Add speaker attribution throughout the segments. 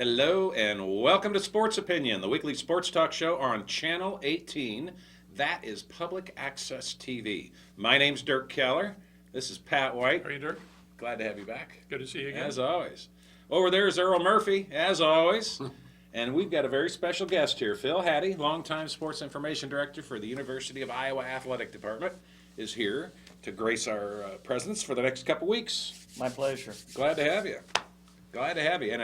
Speaker 1: Hello and welcome to Sports Opinion, the weekly sports talk show on Channel 18. That is Public Access TV. My name's Dirk Keller. This is Pat White.
Speaker 2: How are you, Dirk?
Speaker 1: Glad to have you back.
Speaker 2: Good to see you again.
Speaker 1: As always. Over there is Earl Murphy, as always. And we've got a very special guest here. Phil Haddy, longtime sports information director for the University of Iowa Athletic Department, is here to grace our presence for the next couple weeks.
Speaker 3: My pleasure.
Speaker 1: Glad to have you. Glad to have you. And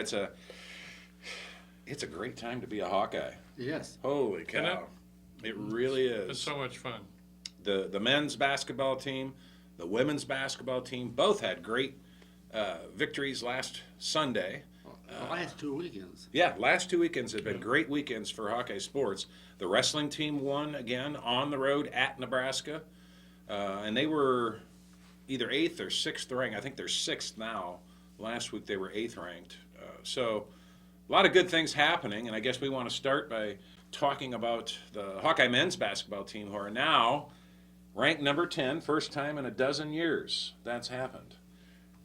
Speaker 1: it's a great time to be a Hawkeye.
Speaker 4: Yes.
Speaker 1: Holy cow. It really is.
Speaker 2: It's so much fun.
Speaker 1: The men's basketball team, the women's basketball team, both had great victories last Sunday.
Speaker 4: The last 2 weekends.
Speaker 1: Yeah, last 2 weekends have been great weekends for Hawkeye sports. The wrestling team won again on the road at Nebraska. And they were either 8th or 6th ranked. I think they're 6th now. Last week they were 8th ranked. So a lot of good things happening, and I guess we want to start by talking about the Hawkeye men's basketball team, who are now ranked number 10, first time in a dozen years that's happened.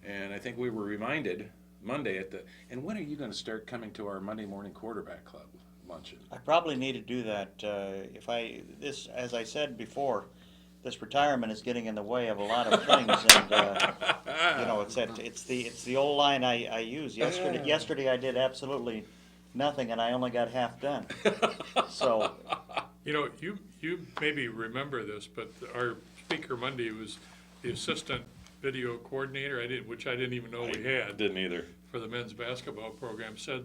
Speaker 1: And I think we were reminded Monday and when are you going to start coming to our Monday morning quarterback club luncheon?
Speaker 3: I probably need to do that. As I said before, this retirement is getting in the way of a lot of things, and it's the old line I use. Yesterday I did absolutely nothing, and I only got half done. So,
Speaker 2: You maybe remember this, but our speaker Monday was the assistant video coordinator, which I didn't even know we had.
Speaker 1: Didn't either.
Speaker 2: For the men's basketball program, said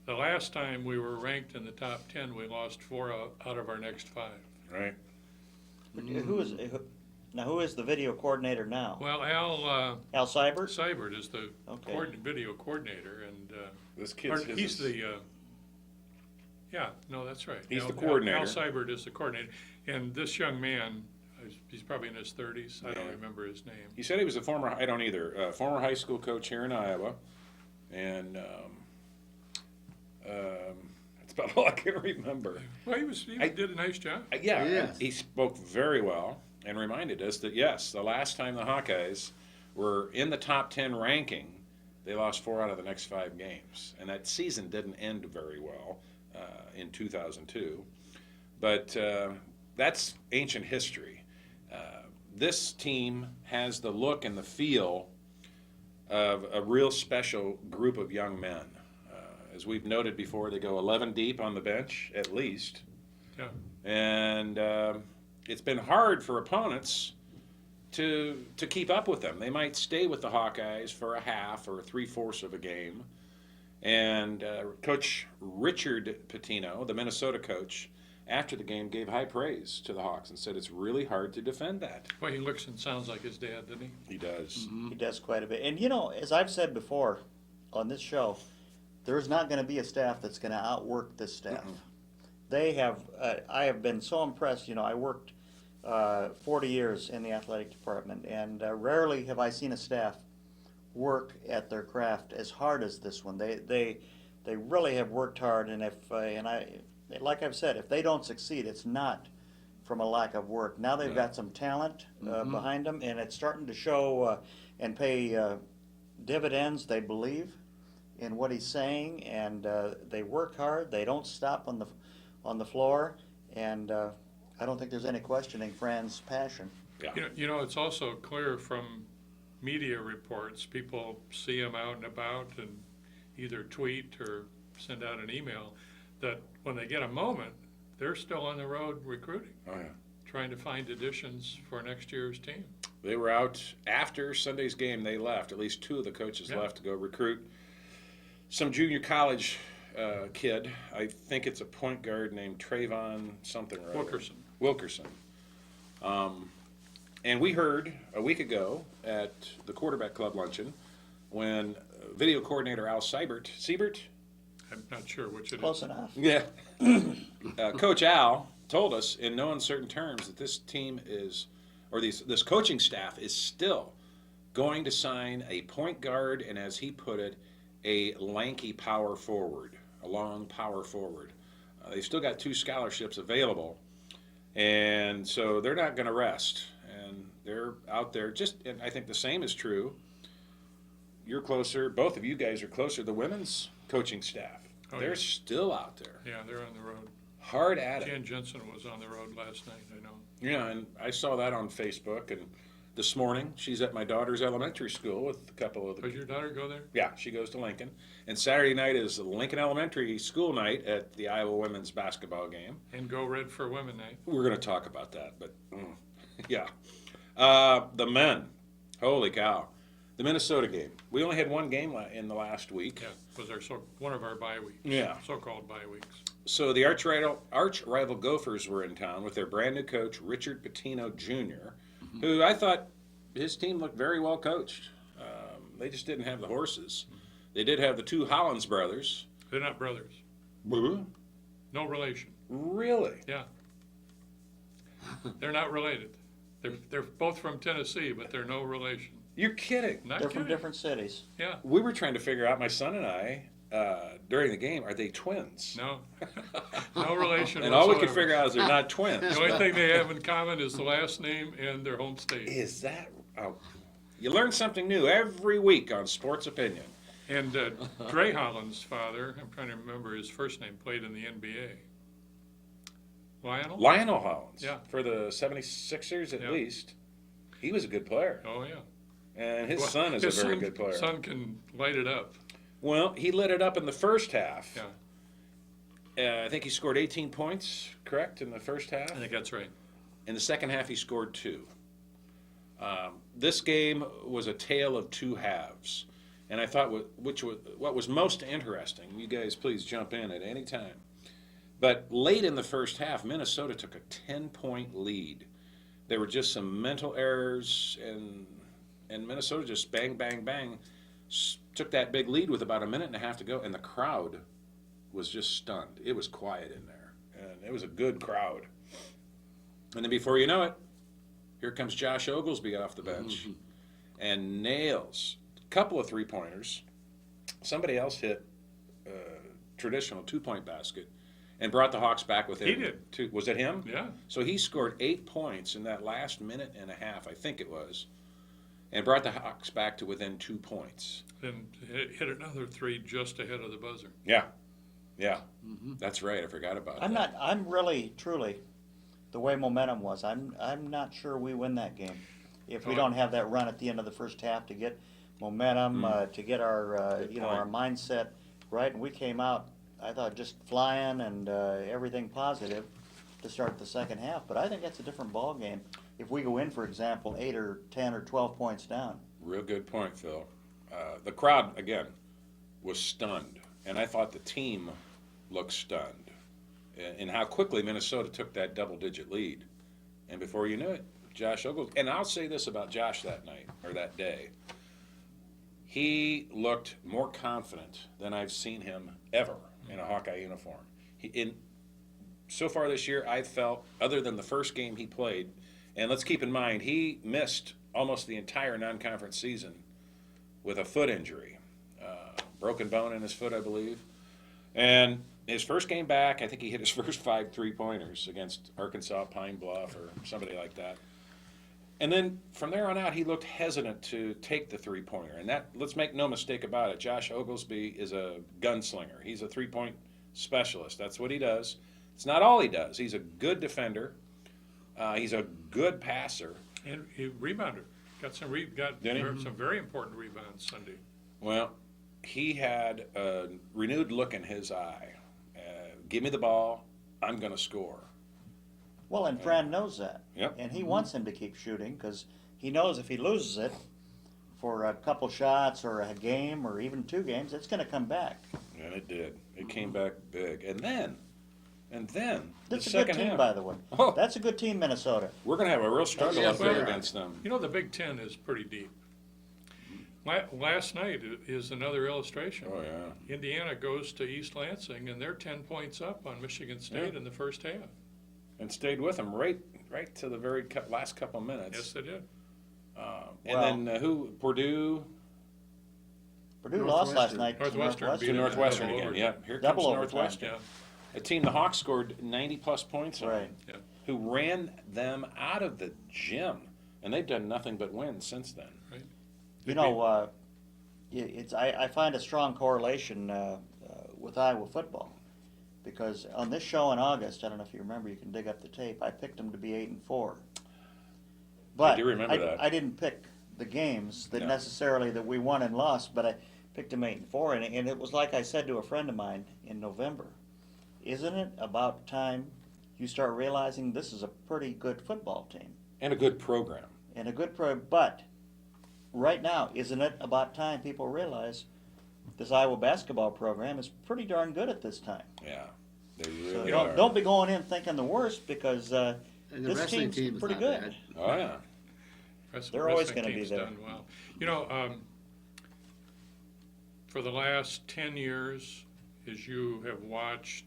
Speaker 2: the last time we were ranked in the top 10, we lost 4 out of our next 5.
Speaker 1: Right.
Speaker 3: who is the video coordinator now?
Speaker 2: Well, Al
Speaker 3: Seibert?
Speaker 2: Seibert is the video coordinator, and
Speaker 1: This kid's
Speaker 2: he's the that's right.
Speaker 1: He's the coordinator.
Speaker 2: Al Seibert is the coordinator, and this young man, he's probably in his 30s. I don't remember his name.
Speaker 1: He said he was I don't either, former high school coach here in Iowa, and that's about all I can remember.
Speaker 2: Well, he did a nice job.
Speaker 4: Yes.
Speaker 1: He spoke very well and reminded us that, yes, the last time the Hawkeyes were in the top 10 ranking, they lost 4 out of the next 5 games. And that season didn't end very well in 2002. But that's ancient history. This team has the look and the feel of a real special group of young men. As we've noted before, they go 11 deep on the bench, at least.
Speaker 2: Yeah.
Speaker 1: And it's been hard for opponents to keep up with them. They might stay with the Hawkeyes for a half or 3/4 of a game. And Coach Richard Pitino, the Minnesota coach, after the game gave high praise to the Hawks and said it's really hard to defend that.
Speaker 2: Well, he looks and sounds like his dad, doesn't he?
Speaker 1: He does.
Speaker 4: Mm-hmm.
Speaker 3: He does quite a bit. And as I've said before on this show, there's not going to be a staff that's going to outwork this staff. They have. I have been so impressed. I worked 40 years in the athletic department, and rarely have I seen a staff work at their craft as hard as this one. They really have worked hard, and like I've said, if they don't succeed, it's not from a lack of work. Now they've got some talent behind them, and it's starting to show and pay dividends. They believe in what he's saying, and they work hard. They don't stop on the floor, and I don't think there's any questioning Fran's passion.
Speaker 1: Yeah.
Speaker 2: It's also clear from media reports. People see him out and about and either tweet or send out an email that when they get a moment, they're still on the road recruiting.
Speaker 1: Oh, yeah.
Speaker 2: Trying to find additions for next year's team.
Speaker 1: They were out after Sunday's game. They left. At least 2 of the coaches left to go recruit some junior college kid. I think it's a point guard named Trayvon something or other. Wilkerson. And we heard a week ago at the quarterback club luncheon when video coordinator Al Seibert,
Speaker 2: I'm not sure which it is.
Speaker 3: Close enough.
Speaker 1: yeah, Coach Al told us in no uncertain terms that this team this coaching staff is still going to sign a point guard and, as he put it, a lanky power forward, a long power forward. They've still got 2 scholarships available, and so they're not going to rest. And they're out there and I think the same is true. You're closer, both of you guys are closer, the women's coaching staff.
Speaker 2: Oh,
Speaker 1: They're
Speaker 2: yeah.
Speaker 1: still out there,
Speaker 2: Yeah, they're on the road.
Speaker 1: hard at it.
Speaker 2: Jan Jensen was on the road last night, I know.
Speaker 1: Yeah, and I saw that on Facebook. And this morning, she's at my daughter's elementary school with a couple of the.
Speaker 2: Does your daughter go there?
Speaker 1: Yeah, she goes to Lincoln. And Saturday night is the Lincoln Elementary School night at the Iowa women's basketball game.
Speaker 2: And Go Red for Women Night.
Speaker 1: We're going to talk about that, but yeah. The men, holy cow. The Minnesota game. We only had one game in the last week.
Speaker 2: Yeah, was one of our bye weeks.
Speaker 1: Yeah.
Speaker 2: So-called bye weeks.
Speaker 1: So the arch rival Gophers were in town with their brand new coach, Richard Pitino Jr., who I thought his team looked very well coached. They just didn't have the horses. They did have the two Hollins brothers.
Speaker 2: They're not brothers.
Speaker 1: Boo?
Speaker 2: No relation.
Speaker 1: Really?
Speaker 2: Yeah. They're not related. They're both from Tennessee, but they're no relation.
Speaker 1: You're kidding.
Speaker 2: Not
Speaker 3: They're
Speaker 2: kidding.
Speaker 3: from different cities.
Speaker 2: Yeah.
Speaker 1: We were trying to figure out, my son and I, during the game, are they twins?
Speaker 2: No. No relation
Speaker 1: And all we could
Speaker 2: whatsoever.
Speaker 1: figure out is they're not twins.
Speaker 2: The only thing they have in common is the last name and their home state.
Speaker 1: Is that? Oh, you learn something new every week on Sports Opinion.
Speaker 2: And Dre Holland's father, I'm trying to remember his first name, played in the NBA. Lionel?
Speaker 1: Lionel Hollins.
Speaker 2: Yeah.
Speaker 1: For the 76ers at
Speaker 2: Yeah.
Speaker 1: least. He was a good player.
Speaker 2: Oh, yeah.
Speaker 1: And his
Speaker 2: Well,
Speaker 1: son is
Speaker 2: his
Speaker 1: a very
Speaker 2: son-
Speaker 1: good player.
Speaker 2: Son can light it up.
Speaker 1: Well, he lit it up in the first half.
Speaker 2: Yeah.
Speaker 1: I think he scored 18 points, correct, in the first half?
Speaker 2: I think that's right.
Speaker 1: In the second half, he scored 2. This game was a tale of two halves. And I thought what was most interesting, you guys please jump in at any time, but late in the first half, Minnesota took a 10-point lead. There were just some mental errors, and Minnesota just bang, bang, bang, took that big lead with about a minute and a half to go, and the crowd was just stunned. It was quiet in there, and it was a good crowd. And then before you know it, here comes Josh Oglesby off the bench and nails a couple of three-pointers. Somebody else hit a traditional two-point basket and brought the Hawks back within.
Speaker 2: He did.
Speaker 1: Two. Was it him?
Speaker 2: Yeah.
Speaker 1: So he scored 8 points in that last minute and a half, I think it was, and brought the Hawks back to within 2 points.
Speaker 2: Then hit another three just ahead of the buzzer.
Speaker 1: Yeah. That's right. I forgot about that.
Speaker 3: I'm really, truly, the way momentum was, I'm not sure we win that game. If we don't have that run at the end of the first half to get momentum, to get our,
Speaker 1: Good
Speaker 3: our
Speaker 1: point.
Speaker 3: mindset right, and we came out, I thought, just flying and everything positive to start the second half. But I think that's a different ball game if we go in, for example, 8 or 10 or 12 points down.
Speaker 1: Real good point, Phil. The crowd, again, was stunned, and I thought the team looked stunned in how quickly Minnesota took that double-digit lead. And before you knew it, Josh Oglesby, and I'll say this about Josh that night, or that day, he looked more confident than I've seen him ever in a Hawkeye uniform. So far this year, I felt, other than the first game he played, and let's keep in mind, he missed almost the entire non-conference season with a foot injury. Broken bone in his foot, I believe. And his first game back, I think he hit his first 5 3-pointers against Arkansas, Pine Bluff, or somebody like that. And then from there on out, he looked hesitant to take the three-pointer. And that, let's make no mistake about it, Josh Oglesby is a gunslinger. He's a three-point specialist. That's what he does. It's not all he does. He's a good defender. He's a good passer.
Speaker 2: And he rebounded. Got some very important rebounds Sunday.
Speaker 1: Well, he had a renewed look in his eye. Give me the ball, I'm going to score.
Speaker 3: Well, and Fran knows that.
Speaker 1: Yep.
Speaker 3: And he wants him to keep shooting because he knows if he loses it for a couple shots or a game or even 2 games, it's going to come back.
Speaker 1: And it did. It came back big. And then
Speaker 3: That's
Speaker 1: the
Speaker 3: a good
Speaker 1: second
Speaker 3: team,
Speaker 1: half.
Speaker 3: by the way.
Speaker 1: Oh.
Speaker 3: That's a good team, Minnesota.
Speaker 1: We're going to have a real struggle
Speaker 3: Yes,
Speaker 1: up there
Speaker 3: we are.
Speaker 1: against them.
Speaker 2: You know, the Big Ten is pretty deep. Last night is another illustration.
Speaker 1: Oh, yeah.
Speaker 2: Indiana goes to East Lansing, and they're 10 points up on Michigan State
Speaker 1: Yeah.
Speaker 2: in the first half.
Speaker 1: And stayed with them right to the very last couple of minutes.
Speaker 2: Yes, they did.
Speaker 1: And then Purdue
Speaker 3: Purdue lost last
Speaker 4: Northwestern.
Speaker 3: night to
Speaker 2: Northwestern
Speaker 3: Northwestern.
Speaker 2: beat
Speaker 1: to
Speaker 2: them.
Speaker 1: Northwestern
Speaker 2: Double
Speaker 1: again.
Speaker 2: overtime.
Speaker 1: Yeah, here
Speaker 3: Double
Speaker 1: comes
Speaker 3: overtime.
Speaker 1: Northwestern.
Speaker 2: Yeah.
Speaker 1: A team the Hawks scored 90-plus points on,
Speaker 3: Right.
Speaker 2: Yeah.
Speaker 1: who ran them out of the gym. And they've done nothing but win since then.
Speaker 3: You know, I find a strong correlation with Iowa football. Because on this show in August, I don't know if you remember, you can dig up the tape, I picked them to be 8-4. But
Speaker 1: I do remember that.
Speaker 3: I didn't pick the games that
Speaker 1: No.
Speaker 3: necessarily that we won and lost, but I picked them 8-4, and it was like I said to a friend of mine in November, isn't it about time you start realizing this is a pretty good football team
Speaker 1: And a good program.
Speaker 3: and a good but right now, isn't it about time people realize this Iowa basketball program is pretty darn good at this time?
Speaker 1: Yeah, they
Speaker 3: So
Speaker 1: really are.
Speaker 3: don't be going in thinking the worst, because
Speaker 4: And the
Speaker 3: this
Speaker 4: wrestling
Speaker 3: team's
Speaker 4: team is
Speaker 3: pretty
Speaker 4: not
Speaker 3: good.
Speaker 4: bad.
Speaker 1: Oh, yeah.
Speaker 3: They're always
Speaker 2: Wrestling
Speaker 3: gonna be
Speaker 2: team's
Speaker 3: there.
Speaker 2: done well. You know, for the last 10 years, as you have watched,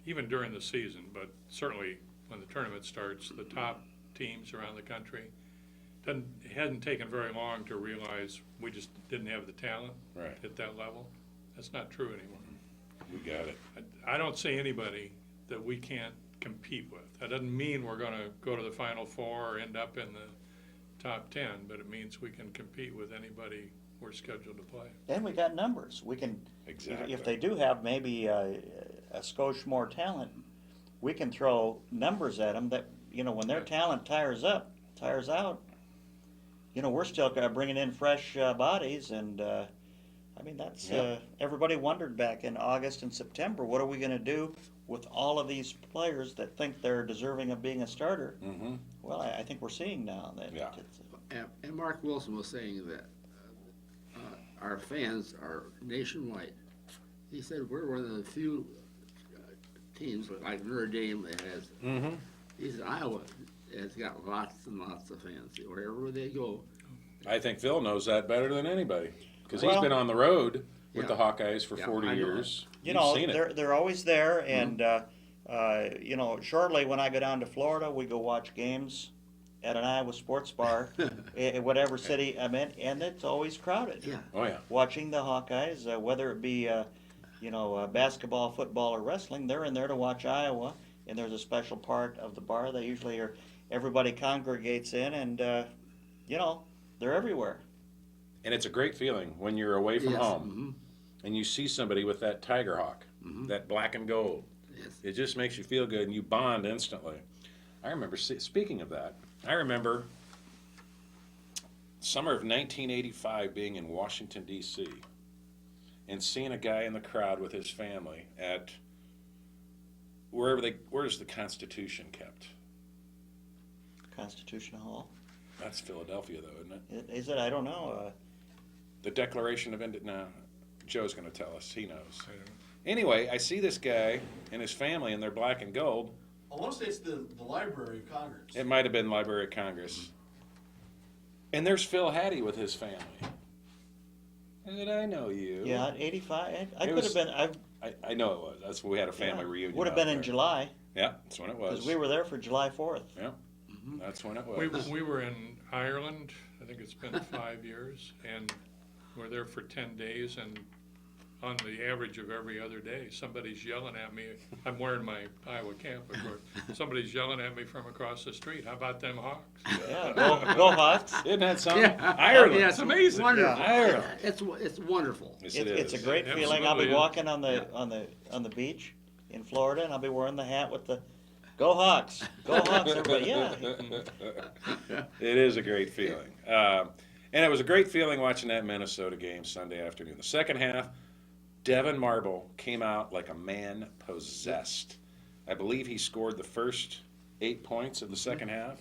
Speaker 2: even during the season, but certainly when the tournament starts, the top teams around the country, it hadn't taken very long to realize we just didn't have the talent
Speaker 1: Right.
Speaker 2: at that level. That's not true anymore.
Speaker 1: We got it.
Speaker 2: I don't see anybody that we can't compete with. That doesn't mean we're going to go to the Final Four or end up in the top 10, but it means we can compete with anybody we're scheduled to play.
Speaker 3: And we got numbers. We can,
Speaker 1: Exactly.
Speaker 3: if they do have maybe a skosh more talent, we can throw numbers at them that, when their talent tires out, we're still bringing in fresh bodies, and that's
Speaker 1: Yeah.
Speaker 3: everybody wondered back in August and September, what are we going to do with all of these players that think they're deserving of being a starter?
Speaker 1: Mm-hmm.
Speaker 3: Well, I think we're seeing now that
Speaker 1: Yeah.
Speaker 3: it's,
Speaker 4: And Mark Wilson was saying that our fans are nationwide. He said we're one of the few teams like Notre Dame that has.
Speaker 1: Mm-hmm.
Speaker 4: He said Iowa has got lots and lots of fans wherever they go.
Speaker 1: I think Phil knows that better than anybody because he's
Speaker 3: Well-
Speaker 1: been on the road with
Speaker 4: Yeah.
Speaker 1: the Hawkeyes for
Speaker 4: Yeah,
Speaker 1: 40
Speaker 4: I know
Speaker 1: years.
Speaker 3: You
Speaker 1: You've
Speaker 3: know,
Speaker 1: seen it.
Speaker 3: they're always there, and shortly when I go down to Florida, we go watch games at an Iowa sports bar, in whatever city I'm in, and it's always crowded.
Speaker 4: Yeah.
Speaker 1: Oh, yeah.
Speaker 3: Watching the Hawkeyes, whether it be basketball, football, or wrestling, they're in there to watch Iowa, and there's a special part of the bar they usually are. Everybody congregates in, and they're everywhere.
Speaker 1: And it's a great feeling when you're away from
Speaker 4: Yes.
Speaker 1: home and you see somebody with that tiger hawk, that black and gold.
Speaker 4: Yes.
Speaker 1: It just makes you feel good and you bond instantly. I remember, speaking of that, I remember summer of 1985 being in Washington, D.C. and seeing a guy in the crowd with his family at where's the Constitution kept?
Speaker 3: Constitution Hall.
Speaker 1: That's Philadelphia, though, isn't it?
Speaker 3: Is it? I don't know.
Speaker 1: The Declaration of Independence. No, Joe's going to tell us. He knows.
Speaker 2: I don't know.
Speaker 1: Anyway, I see this guy and his family in their black and gold.
Speaker 5: I want to say it's the Library of Congress.
Speaker 1: It might have been Library of Congress. And there's Phil Haddy with his family. Did I know you?
Speaker 3: Yeah, 85. I
Speaker 1: It
Speaker 3: could
Speaker 1: was-
Speaker 3: have been.
Speaker 1: I know it was. That's when we had a family reunion.
Speaker 3: Would have
Speaker 1: out
Speaker 3: been in
Speaker 1: there.
Speaker 3: July,
Speaker 1: Yeah, that's when it was.
Speaker 3: because we were there for July 4th.
Speaker 1: Yeah, that's when it
Speaker 2: We,
Speaker 1: was.
Speaker 2: we were in Ireland, I think it's been 5 years, and we're there for 10 days, and on the average of every other day, somebody's yelling at me. I'm wearing my Iowa cap, of course. Somebody's yelling at me from across the street. How about them Hawks?
Speaker 3: Yeah, go Hawks.
Speaker 1: Isn't that something?
Speaker 4: Yeah.
Speaker 1: Ireland.
Speaker 4: Yeah,
Speaker 2: It's amazing.
Speaker 4: Wonderful.
Speaker 1: Yeah. Ireland.
Speaker 4: It's wonderful.
Speaker 1: Yes,
Speaker 3: It's a
Speaker 1: is.
Speaker 3: great
Speaker 2: It
Speaker 3: feeling. I'll be
Speaker 2: absolutely is.
Speaker 3: walking on the beach in Florida, and I'll be wearing the hat with the "Go Hawks, Go Hawks!" Everybody, yeah.
Speaker 1: It is a great feeling. And it was a great feeling watching that Minnesota game Sunday afternoon. The second half, Devin Marble came out like a man possessed. I believe he scored the first 8 points of the second half.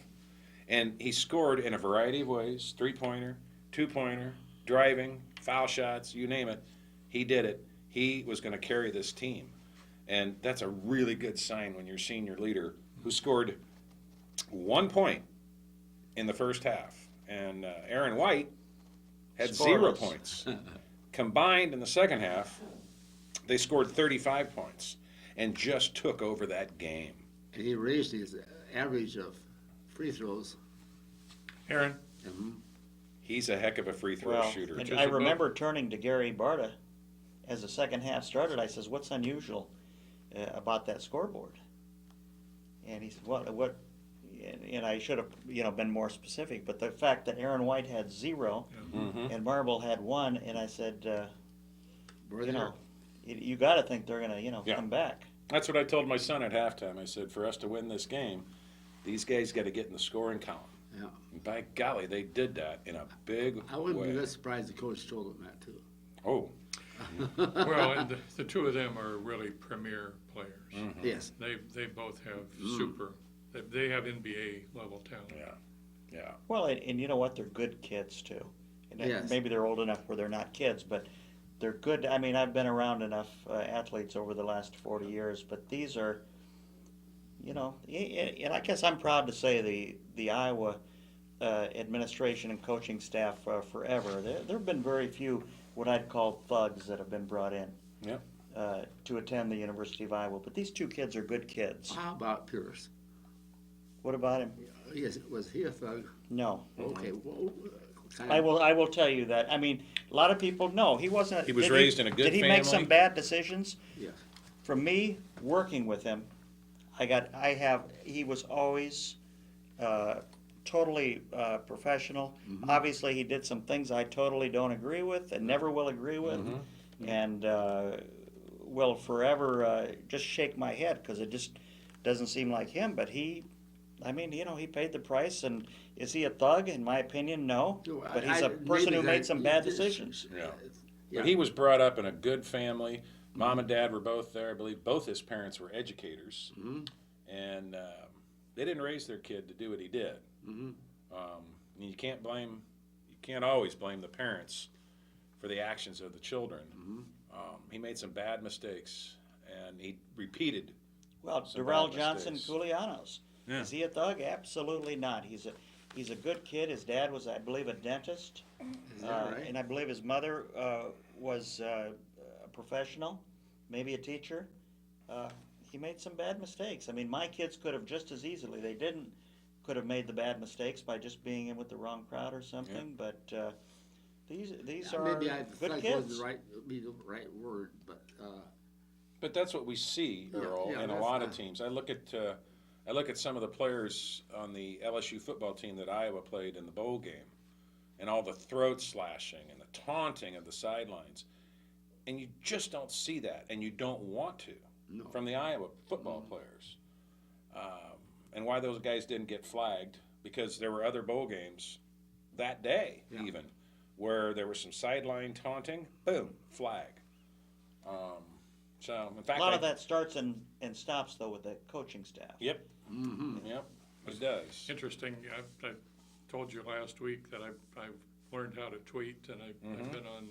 Speaker 1: And he scored in a variety of ways, three-pointer, two-pointer, driving, foul shots, you name it. He did it. He was going to carry this team. And that's a really good sign when your senior leader, who scored 1 point in the first half, and Aaron White had 0
Speaker 3: Scoreless.
Speaker 1: points. Combined in the second half, they scored 35 points and just took over that game.
Speaker 4: And he raised his average of free throws.
Speaker 2: Aaron,
Speaker 1: He's a heck of a free throw
Speaker 3: Well,
Speaker 1: shooter.
Speaker 3: and
Speaker 1: too.
Speaker 3: I remember turning to Gary Barta as the second half started. I says, "What's unusual about that scoreboard?" And he said, "What?" And I should have, been more specific. But the fact that Aaron White had 0
Speaker 1: Mhm.
Speaker 3: and Marble had 1, and I said,
Speaker 4: We're there.
Speaker 3: you got to think they're gonna,
Speaker 1: Yeah.
Speaker 3: come back.
Speaker 1: That's what I told my son at halftime. I said, for us to win this game, these guys got to get in the scoring column.
Speaker 4: Yeah.
Speaker 1: And by golly, they did that in a big
Speaker 4: I wouldn't
Speaker 1: way.
Speaker 4: be that surprised the coach told him that too.
Speaker 1: Oh,
Speaker 2: Well, and the two of them are really premier players.
Speaker 4: Yes.
Speaker 2: They both have they have NBA level talent.
Speaker 1: yeah.
Speaker 3: Well, and you know what? They're good kids too. And
Speaker 4: Yes.
Speaker 3: maybe they're old enough where they're not kids, but they're good. I mean, I've been around enough athletes over the last 40 years, but these are, and I guess I'm proud to say the Iowa administration and coaching staff forever. There have been very few what I'd call thugs that have been brought in
Speaker 1: Yep.
Speaker 3: to attend the University of Iowa. But these two kids are good kids.
Speaker 4: How about Pierce?
Speaker 3: What about him?
Speaker 4: Yes, was he a thug?
Speaker 3: No.
Speaker 4: Okay, well, kind
Speaker 3: I
Speaker 4: of,
Speaker 3: will tell you that. I mean, a lot of people know he wasn't.
Speaker 1: He was
Speaker 3: did
Speaker 1: raised in a good
Speaker 3: Did he make some
Speaker 1: family?
Speaker 3: bad decisions?
Speaker 4: yes.
Speaker 3: From me working with him, he was always totally professional. Obviously, he did some things I totally don't agree with and never will agree with, and will forever just shake my head because it just doesn't seem like him. But he paid the price. And is he a thug? In my opinion, no.
Speaker 4: No,
Speaker 3: But he's a person who made some bad
Speaker 4: this-
Speaker 3: decisions.
Speaker 1: Yeah.
Speaker 4: Yeah.
Speaker 1: But he was brought up in a good family. Mom and dad were both there. I believe both his parents were educators. And they didn't raise their kid to do what he did. And you can't always blame the parents for the actions of the children. He made some bad mistakes, and he repeated.
Speaker 3: Well,
Speaker 1: Some
Speaker 3: Darrell
Speaker 1: bad
Speaker 3: Johnson,
Speaker 1: mistakes.
Speaker 3: Koulianos.
Speaker 1: Yeah.
Speaker 3: Is he a thug? Absolutely not. He's a good kid. His dad was, I believe, a dentist,
Speaker 4: Is that right?
Speaker 3: and I believe his mother was a professional, maybe a teacher. He made some bad mistakes. I mean, my kids could have just as easily. They didn't. Could have made the bad mistakes by just being in with the wrong crowd or something. But these are
Speaker 4: Maybe I
Speaker 3: good
Speaker 4: thought
Speaker 3: kids.
Speaker 4: wasn't the right word, but
Speaker 1: But that's what we see, Earl,
Speaker 4: yeah,
Speaker 1: in a
Speaker 4: that's
Speaker 1: lot of
Speaker 4: not-
Speaker 1: teams. I look at some of the players on the LSU football team that Iowa played in the bowl game, and all the throat slashing and the taunting of the sidelines, and you just don't see that, and you don't want to
Speaker 4: no.
Speaker 1: from the Iowa football players. And why those guys didn't get flagged, because there were other bowl games that day,
Speaker 4: Yeah.
Speaker 1: even, where there was some sideline taunting, boom, flag. So, in fact,
Speaker 3: A lot of that starts and stops though with the coaching staff.
Speaker 1: Yep, yep, it does.
Speaker 2: Interesting. I told you last week that I've learned how to tweet, and I've been on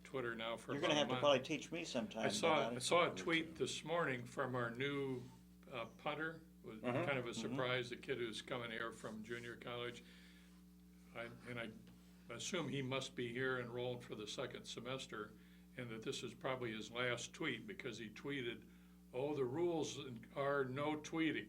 Speaker 2: Twitter now for
Speaker 3: You're
Speaker 2: about
Speaker 3: going to
Speaker 2: a
Speaker 3: have to
Speaker 2: month.
Speaker 3: probably teach me sometime.
Speaker 2: I saw
Speaker 3: about it.
Speaker 2: I saw a tweet this morning from our new punter. It was kind of a surprise. The kid who's coming here from junior college. I assume he must be here enrolled for the second semester, and that this is probably his last tweet because he tweeted, "Oh, the rules are no tweeting."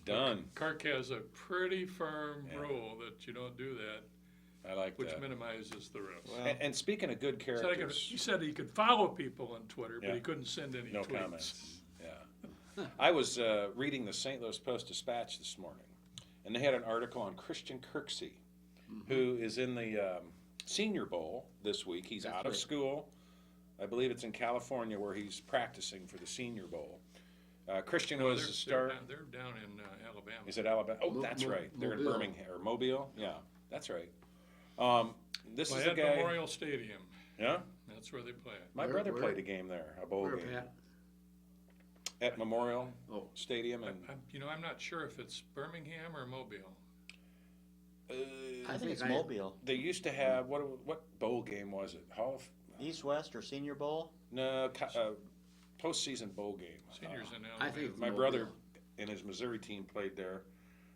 Speaker 1: Done.
Speaker 2: Kirk has a pretty firm rule that you don't do that,
Speaker 1: I like
Speaker 2: which
Speaker 1: that.
Speaker 2: minimizes the risk.
Speaker 3: Well,
Speaker 1: And speaking of good
Speaker 2: So I could-
Speaker 1: characters,
Speaker 2: he said he could follow people on Twitter, but
Speaker 1: Yeah.
Speaker 2: he couldn't send any
Speaker 1: no
Speaker 2: tweets.
Speaker 1: comments. Yeah. I was reading the St. Louis Post-Dispatch this morning, and they had an article on Christian Kirksey, who is in the Senior Bowl this week. He's
Speaker 4: That's
Speaker 1: out of
Speaker 4: right.
Speaker 1: school. I believe it's in California where he's practicing for the Senior Bowl. Christian
Speaker 2: No,
Speaker 1: was
Speaker 2: they're,
Speaker 1: a star.
Speaker 2: they're down in Alabama.
Speaker 1: Is it Alabama? Oh,
Speaker 4: Mo-
Speaker 1: that's
Speaker 4: Mo-
Speaker 1: right. They're in
Speaker 4: Mobile.
Speaker 1: Birmingham or Mobile. Yeah, that's right. This
Speaker 2: Play
Speaker 1: is a
Speaker 2: at
Speaker 1: guy.
Speaker 2: Memorial Stadium.
Speaker 1: Yeah,
Speaker 2: That's where they play it.
Speaker 1: my
Speaker 4: Where-
Speaker 1: brother
Speaker 4: where-
Speaker 1: played a game there, a bowl
Speaker 4: Where,
Speaker 1: game
Speaker 4: Pat?
Speaker 1: at Memorial
Speaker 4: Oh.
Speaker 1: Stadium, and
Speaker 2: I'm not sure if it's Birmingham or Mobile.
Speaker 3: I think it's
Speaker 4: I-
Speaker 3: Mobile.
Speaker 1: they used to have what bowl game was it? Hall of
Speaker 3: East, West, or Senior Bowl?
Speaker 1: no postseason bowl game.
Speaker 2: Seniors in
Speaker 4: I
Speaker 2: Alabama.
Speaker 4: think it's
Speaker 1: My
Speaker 4: Mobile.
Speaker 1: brother and his Missouri team played there.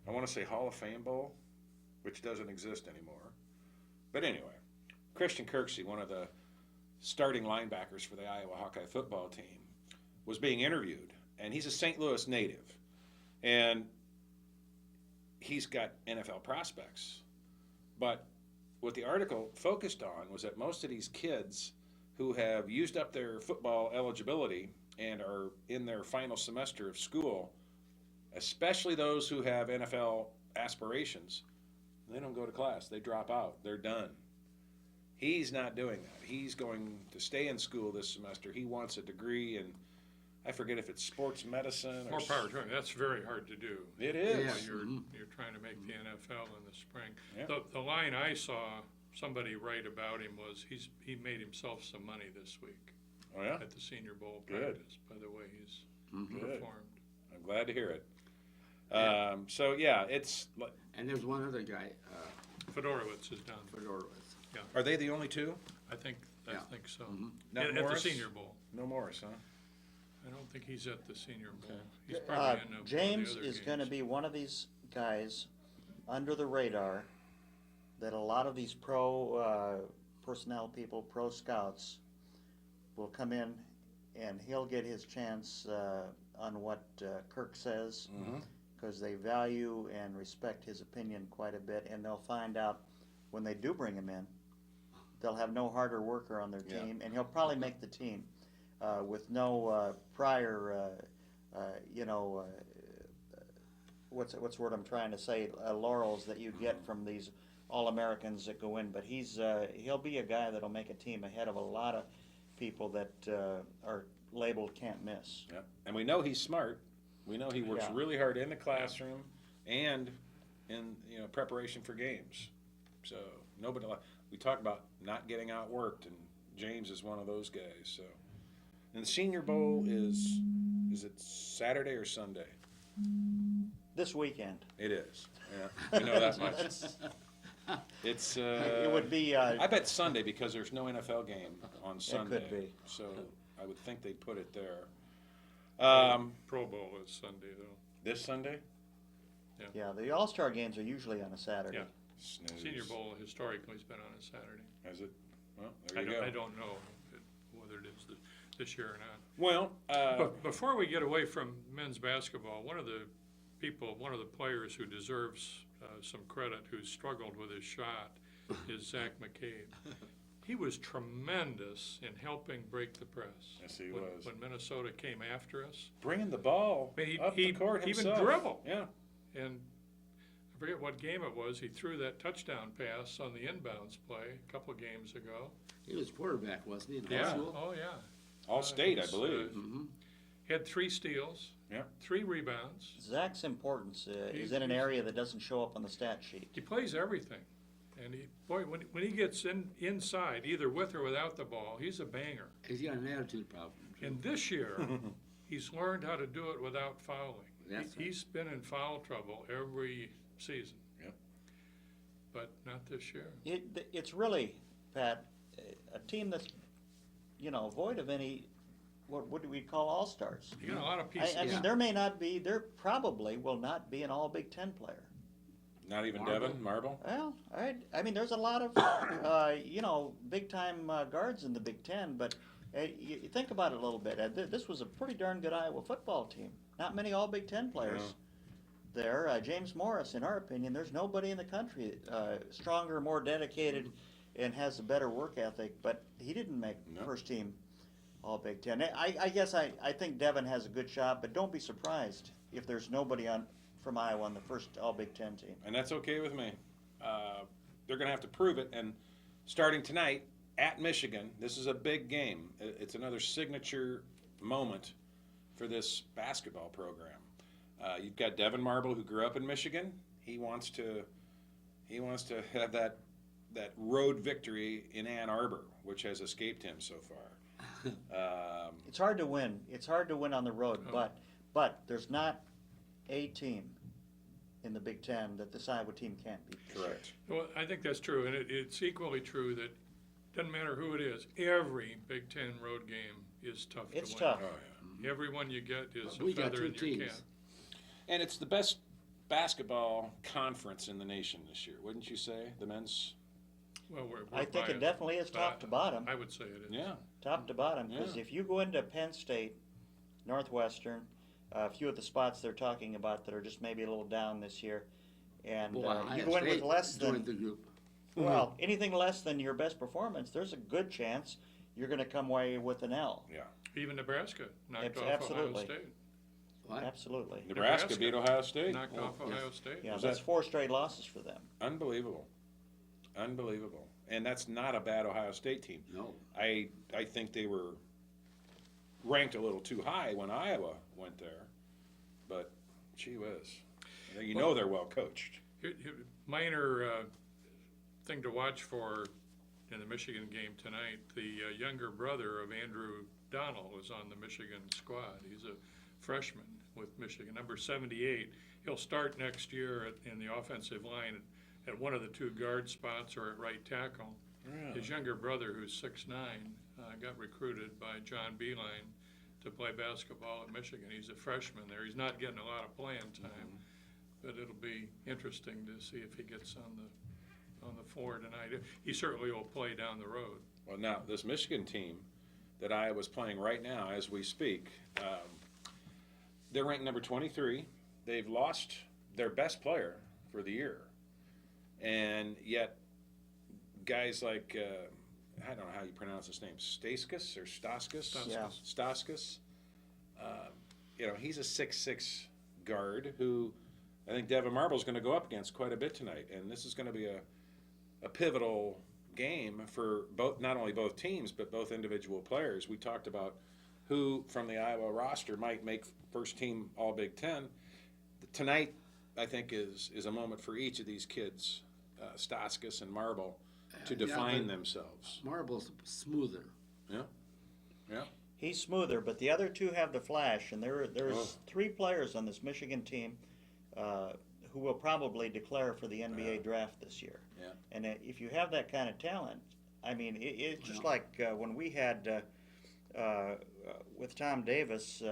Speaker 1: I want to say Hall of Fame Bowl, which doesn't exist anymore. But anyway, Christian Kirksey, one of the starting linebackers for the Iowa Hawkeye football team, was being interviewed, and he's a St. Louis native, and he's got NFL prospects. But what the article focused on was that most of these kids who have used up their football eligibility and are in their final semester of school, especially those who have NFL aspirations, they don't go to class. They drop out. They're done. He's not doing that. He's going to stay in school this semester. He wants a degree in, I forget if it's sports medicine or.
Speaker 2: More power to him. That's very hard to do.
Speaker 1: It is.
Speaker 4: Yes.
Speaker 2: You're trying to make the NFL in the spring.
Speaker 1: Yeah.
Speaker 2: The line I saw somebody write about him was he made himself some money this week
Speaker 1: Oh, yeah?
Speaker 2: at the Senior Bowl
Speaker 1: Good.
Speaker 2: practice, by the way he's
Speaker 1: Good.
Speaker 2: performed.
Speaker 1: I'm glad to hear it. So, yeah, it's,
Speaker 4: And there's one other guy,
Speaker 2: Fedorowicz is done.
Speaker 4: Fedorowicz.
Speaker 1: are they the only two?
Speaker 2: I think
Speaker 4: Yeah.
Speaker 2: so.
Speaker 1: Not
Speaker 2: At the
Speaker 1: Morris?
Speaker 2: Senior Bowl.
Speaker 1: No Morris, huh?
Speaker 2: I don't think he's at the Senior Bowl.
Speaker 1: Okay.
Speaker 2: He's probably in one of the
Speaker 3: James
Speaker 2: other
Speaker 3: is going to
Speaker 2: games.
Speaker 3: be one of these guys under the radar that a lot of these pro personnel people, pro scouts, will come in and he'll get his chance on what Kirk says because they value and respect his opinion quite a bit, and they'll find out when they do bring him in, they'll have no harder worker on their
Speaker 1: Yeah.
Speaker 3: team, and he'll probably make the team with no prior, what's the word I'm trying to say, laurels that you get from these All-Americans that go in. But he'll be a guy that'll make a team ahead of a lot of people that are labeled can't miss.
Speaker 1: Yeah. And we know he's smart. We know he works
Speaker 3: Yeah.
Speaker 1: really hard in the classroom and in preparation for games. So nobody. We talk about not getting outworked, and James is one of those guys. So, and the Senior Bowl is it Saturday or Sunday?
Speaker 3: This weekend.
Speaker 1: It is. Yeah, we know that much. It's.
Speaker 3: It would be,
Speaker 1: I bet Sunday because there's no NFL game on Sunday.
Speaker 3: could be.
Speaker 1: So I would think they'd put it there.
Speaker 2: Pro Bowl is Sunday, though.
Speaker 1: This Sunday?
Speaker 3: yeah, the All-Star games are usually on a Saturday.
Speaker 2: Yeah.
Speaker 1: Snooze.
Speaker 2: Senior Bowl historically has been on a Saturday.
Speaker 1: Has it? Well, there you go.
Speaker 2: I don't know whether it is this year or not.
Speaker 1: Well,
Speaker 2: But before we get away from men's basketball, one of the players who deserves some credit, who struggled with his shot, is Zach McCabe. He was tremendous in helping break the press.
Speaker 1: Yes, he
Speaker 2: when,
Speaker 1: was.
Speaker 2: When Minnesota came after us,
Speaker 1: bringing the ball
Speaker 2: I mean,
Speaker 1: up the court
Speaker 2: even
Speaker 1: himself.
Speaker 2: dribble.
Speaker 1: Yeah.
Speaker 2: And I forget what game it was, he threw that touchdown pass on the inbounds play a couple of games ago.
Speaker 4: He was quarterback, wasn't he, in high
Speaker 2: Yeah,
Speaker 4: school?
Speaker 2: oh yeah.
Speaker 1: All state, I
Speaker 2: he's,
Speaker 1: believe.
Speaker 2: Had 3 steals,
Speaker 1: Yeah.
Speaker 2: 3 rebounds.
Speaker 3: Zach's importance is
Speaker 2: He's-
Speaker 3: in an area that doesn't show up on the stat sheet.
Speaker 2: He plays everything. And when he gets inside, either with or without the ball, he's a banger.
Speaker 4: He's got an attitude problem. too.
Speaker 2: And this year, he's learned how to do it without fouling.
Speaker 4: That's right.
Speaker 2: He's been in foul trouble every season.
Speaker 1: Yep.
Speaker 2: But not this year.
Speaker 3: It's really, Pat, a team that's, void of any, what do we call all-stars?
Speaker 2: You got a lot of pieces.
Speaker 3: I mean,
Speaker 4: Yeah.
Speaker 3: there probably will not be an all-Big Ten player.
Speaker 1: Not even
Speaker 4: Marble.
Speaker 1: Devin Marble.
Speaker 3: Well, I mean, there's a lot of, big-time guards in the Big Ten, but you think about it a little bit. This was a pretty darn good Iowa football team. Not many all-Big Ten players there. James Morris, in our opinion, there's nobody in the country stronger, more dedicated, and has a better work ethic, but he didn't make
Speaker 1: No.
Speaker 3: first team all-Big Ten. I guess I think Devin has a good shot, but don't be surprised if there's nobody from Iowa on the first all-Big Ten team.
Speaker 1: And that's okay with me. They're going to have to prove it. And starting tonight at Michigan, this is a big game. It's another signature moment for this basketball program. You've got Devin Marble, who grew up in Michigan. He wants to have that road victory in Ann Arbor, which has escaped him so far.
Speaker 3: It's hard to win. It's hard to win on the road, but there's not a team in the Big Ten that this Iowa team can't beat.
Speaker 1: Correct.
Speaker 2: Well, I think that's true, and it's equally true that doesn't matter who it is, every Big Ten road game is tough to win.
Speaker 3: It's tough.
Speaker 1: Oh, yeah.
Speaker 2: Every one you get is a
Speaker 4: We got
Speaker 2: feather
Speaker 4: 2
Speaker 2: in your
Speaker 4: teams.
Speaker 2: cap.
Speaker 1: And it's the best basketball conference in the nation this year, wouldn't you say? The men's.
Speaker 2: Well, we're
Speaker 3: I think it
Speaker 2: biased,
Speaker 3: definitely is top
Speaker 2: but
Speaker 3: to bottom.
Speaker 2: I would say it is.
Speaker 1: Yeah.
Speaker 3: Top to bottom, because
Speaker 1: Yeah.
Speaker 3: if you go into Penn State, Northwestern, a few of the spots they're talking about that are just maybe a little down this year, and
Speaker 4: Boy,
Speaker 3: you
Speaker 4: Ohio
Speaker 3: go in with
Speaker 4: State
Speaker 3: less
Speaker 4: joined
Speaker 3: than,
Speaker 4: the group.
Speaker 3: well, anything less than your best performance, there's a good chance you're going to come away with an L.
Speaker 1: Yeah.
Speaker 2: Even Nebraska knocked off
Speaker 3: Absolutely.
Speaker 2: Ohio State.
Speaker 4: What?
Speaker 3: Absolutely.
Speaker 1: Nebraska beat Ohio State.
Speaker 2: Knocked off Ohio State.
Speaker 3: Yeah,
Speaker 1: Was
Speaker 3: that's
Speaker 1: that-
Speaker 3: 4 straight losses for them.
Speaker 1: Unbelievable. Unbelievable. and that's not a bad Ohio State team.
Speaker 4: No.
Speaker 1: I think they were ranked a little too high when Iowa went there, but gee whiz, you know they're well coached.
Speaker 2: Minor thing to watch for in the Michigan game tonight, the younger brother of Andrew Donnell is on the Michigan squad. He's a freshman with Michigan, number 78. He'll start next year in the offensive line at one of the two guard spots or at right tackle.
Speaker 1: Really?
Speaker 2: His younger brother, who's 6'9", got recruited by John Beeline to play basketball at Michigan. He's a freshman there. He's not getting a lot of playing time, but it'll be interesting to see if he gets on the floor tonight. He certainly will play down the road.
Speaker 1: Well, now this Michigan team that Iowa's playing right now as we speak, they're ranked number 23. They've lost their best player for the year, and yet guys like I don't know how you pronounce his name, Staskis or Staskis?
Speaker 3: Yeah.
Speaker 1: Staskis. He's a 6'6" guard who I think Devin Marble's going to go up against quite a bit tonight, and this is going to be a pivotal game for not only both teams but both individual players. We talked about who from the Iowa roster might make first team All Big Ten. Tonight, I think, is a moment for each of these kids, Staskis and Marble, to define themselves.
Speaker 4: Marble's smoother.
Speaker 1: Yeah.
Speaker 3: He's smoother, but the other two have the flash, and there's 3 players on this Michigan team who will probably declare for the NBA draft this year.
Speaker 1: Yeah.
Speaker 3: And if you have that kind of talent, I mean, it's just like when we had with Tom Davis.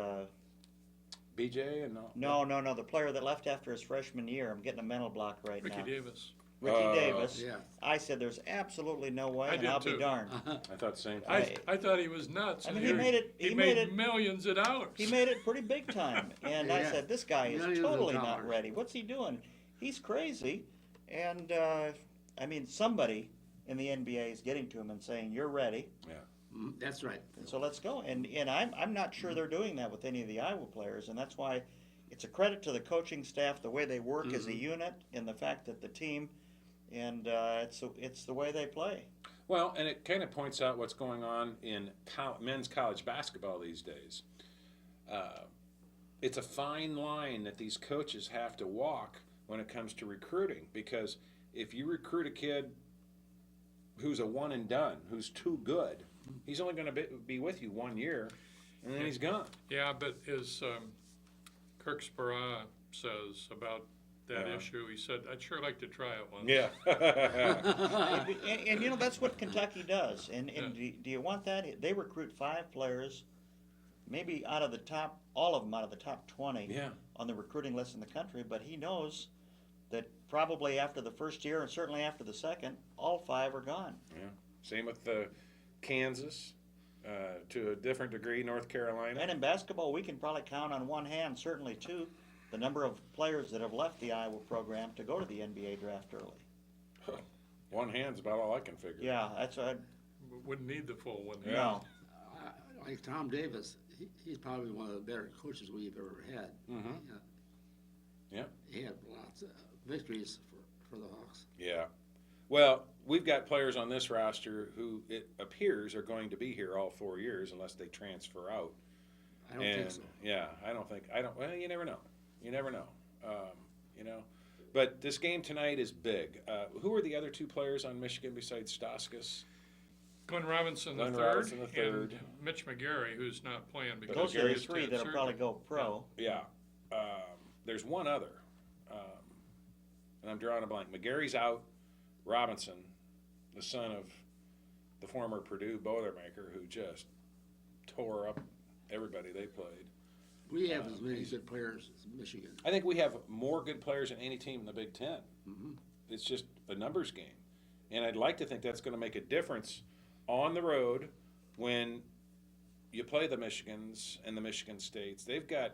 Speaker 1: BJ and
Speaker 3: No, the player that left after his freshman year. I'm getting a mental block right now.
Speaker 2: Ricky Davis.
Speaker 3: Ricky Davis.
Speaker 4: Yeah.
Speaker 3: I said there's absolutely no way,
Speaker 2: I
Speaker 3: and
Speaker 2: did
Speaker 3: I'll
Speaker 2: too.
Speaker 3: be darned.
Speaker 1: I thought the same thing.
Speaker 2: I thought he was nuts.
Speaker 3: I mean,
Speaker 2: and
Speaker 3: he
Speaker 2: he
Speaker 3: made
Speaker 2: made
Speaker 3: it-
Speaker 2: millions of dollars.
Speaker 3: He made it pretty big time, and I
Speaker 4: Yeah.
Speaker 3: said, this guy is
Speaker 4: Millions of
Speaker 3: totally not
Speaker 4: dollars.
Speaker 3: ready. What's he doing? He's crazy. And, I mean, somebody in the NBA is getting to him and saying, you're ready,
Speaker 4: That's right.
Speaker 3: so let's go. And I'm not sure they're doing that with any of the Iowa players, and that's why it's a credit to the coaching staff, the way they work as a unit, and the fact that the team, and it's the way they play.
Speaker 1: Well, and it kind of points out what's going on in men's college basketball these days. It's a fine line that these coaches have to walk when it comes to recruiting, because if you recruit a kid who's a one and done, who's too good, he's only going to be with you 1 year, and then he's gone.
Speaker 2: Yeah, but as Kirk Spara says about that issue, he said, I'd sure like to try it once.
Speaker 1: Yeah.
Speaker 3: And that's what Kentucky does. And do you want that? They recruit 5 players, maybe all of them out of the top 20 on the recruiting list in the country, but he knows that probably after the first year and certainly after the second, all 5 are gone.
Speaker 1: Yeah. Same with Kansas, to a different degree, North Carolina.
Speaker 3: And in basketball, we can probably count on one hand, certainly 2, the number of players that have left the Iowa program to go to the NBA draft early.
Speaker 1: One hand's about all I can figure.
Speaker 3: Yeah, that's what.
Speaker 2: Wouldn't need the full one.
Speaker 1: Yeah.
Speaker 3: No.
Speaker 4: Like Tom Davis, he's probably one of the better coaches we've ever had.
Speaker 1: Mhm. Yeah.
Speaker 4: He had lots of victories for the Hawks.
Speaker 1: Yeah. Well, we've got players on this roster who it appears are going to be here all 4 years unless they transfer out.
Speaker 4: I don't think so.
Speaker 1: Yeah, well, you never know. You never know. But this game tonight is big. Who are the other 2 players on Michigan besides Staskis?
Speaker 2: Glenn Robinson
Speaker 1: Glenn
Speaker 2: III
Speaker 1: Robinson III.
Speaker 2: and Mitch McGarry, who's not playing because
Speaker 3: Those are
Speaker 2: he
Speaker 3: the
Speaker 2: just
Speaker 3: 3
Speaker 2: had
Speaker 3: that'll probably
Speaker 2: surgery.
Speaker 3: go pro.
Speaker 1: Yeah. There's one other, and I'm drawing a blank. McGarry's out. Robinson, the son of the former Purdue Boilermaker, who just tore up everybody they played.
Speaker 4: We have as many good players as Michigan.
Speaker 1: I think we have more good players than any team in the Big Ten.
Speaker 4: Mm-hmm.
Speaker 1: It's just a numbers game. And I'd like to think that's going to make a difference on the road when you play the Michigans and the Michigan States. They've got,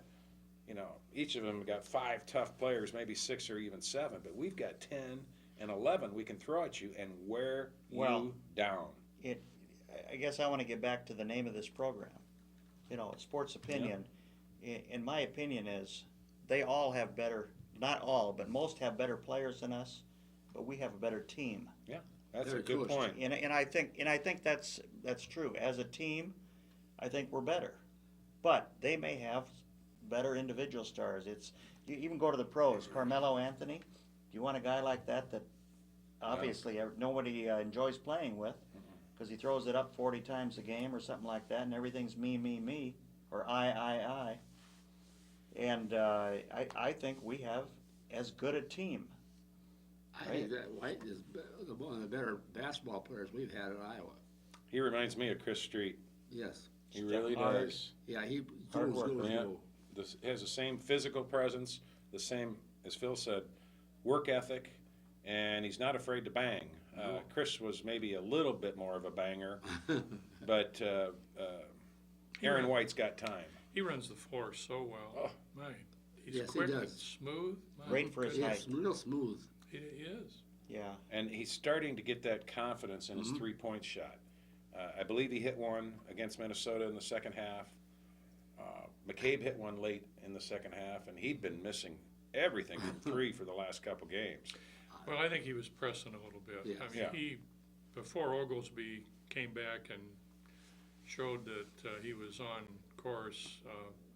Speaker 1: each of them got 5 tough players, maybe 6 or even 7, but we've got 10 and 11 we can throw at you and wear you down.
Speaker 3: I guess I want to get back to the name of this program. Sports Opinion. In my opinion is they all have better, not all, but most have better players than us, but we have a better team.
Speaker 1: Yeah, That's a
Speaker 4: They're
Speaker 1: good
Speaker 4: coached.
Speaker 1: point.
Speaker 3: And I think that's true. As a team, I think we're better. But they may have better individual stars. You even go to the pros. Carmelo Anthony, do you want a guy like that obviously nobody enjoys playing with because he throws it up 40 times a game or something like that, and everything's me, or I. And I think we have as good a team.
Speaker 4: I think that White is one of the better basketball players we've had at Iowa.
Speaker 1: He reminds me of Chris Street.
Speaker 4: Yes.
Speaker 1: He really
Speaker 3: Hard.
Speaker 1: does.
Speaker 4: Yeah, he
Speaker 3: Hard
Speaker 4: goes,
Speaker 3: worker.
Speaker 1: Yeah.
Speaker 4: go.
Speaker 1: Has the same physical presence, the same, as Phil said, work ethic, and he's not afraid to bang. Chris was maybe a little bit more of a banger, but Aaron White's got time.
Speaker 2: He runs the floor so well.
Speaker 1: Oh.
Speaker 2: Man, he's
Speaker 4: Yes, he
Speaker 2: quick and
Speaker 4: does.
Speaker 2: smooth. My
Speaker 3: Great for his
Speaker 2: goodness.
Speaker 4: Yes, real smooth.
Speaker 2: He is.
Speaker 3: Yeah.
Speaker 1: And he's starting to get that confidence in his three-point shot. I believe he hit one against Minnesota in the second half. McCabe hit one late in the second half, and he'd been missing everything from three for the last couple games.
Speaker 2: Well, I think he was pressing a little bit.
Speaker 4: Yes.
Speaker 2: I mean,
Speaker 1: Yeah.
Speaker 2: before Oglesby came back and showed that he was on course,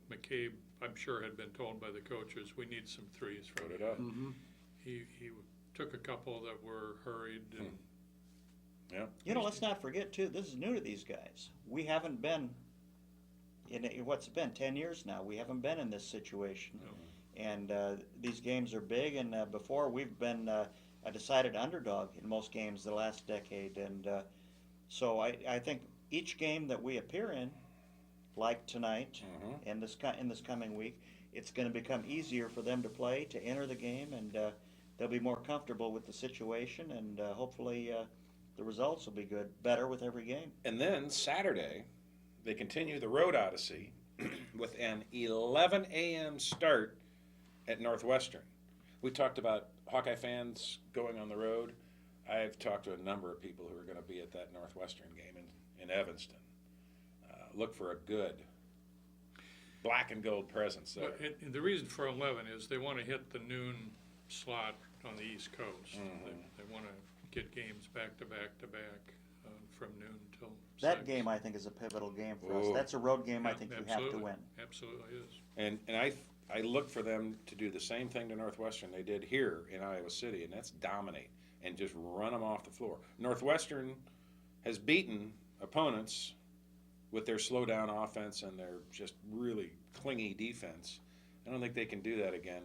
Speaker 2: McCabe, I'm sure, had been told by the coaches, we need some threes from
Speaker 1: Put it
Speaker 2: you.
Speaker 1: up.
Speaker 2: He took a couple that were hurried and
Speaker 1: Yeah.
Speaker 3: Let's not forget too, this is new to these guys. We haven't been what's it been, 10 years now, we haven't been in this situation.
Speaker 2: No.
Speaker 3: And these games are big, and before we've been a decided underdog in most games the last decade. And so I think each game that we appear in, like tonight and in this coming week, it's going to become easier for them to play, to enter the game, and they'll be more comfortable with the situation, and hopefully the results will be better with every game.
Speaker 1: And then Saturday, they continue the road odyssey with an 11 a.m. start at Northwestern. We talked about Hawkeye fans going on the road. I've talked to a number of people who are going to be at that Northwestern game in Evanston. Look for a good black and gold presence there.
Speaker 2: But and the reason for 11 is they want to hit the noon slot on the East Coast. They want to get games back to back from noon till 6.
Speaker 3: That game, I think, is a pivotal game for us.
Speaker 1: Ooh.
Speaker 3: That's a road game I
Speaker 2: Yeah,
Speaker 3: think you have to
Speaker 2: absolutely.
Speaker 3: win.
Speaker 2: Absolutely is.
Speaker 1: And I look for them to do the same thing to Northwestern they did here in Iowa City, and that's dominate and just run them off the floor. Northwestern has beaten opponents with their slow down offense and their just really clingy defense. I don't think they can do that again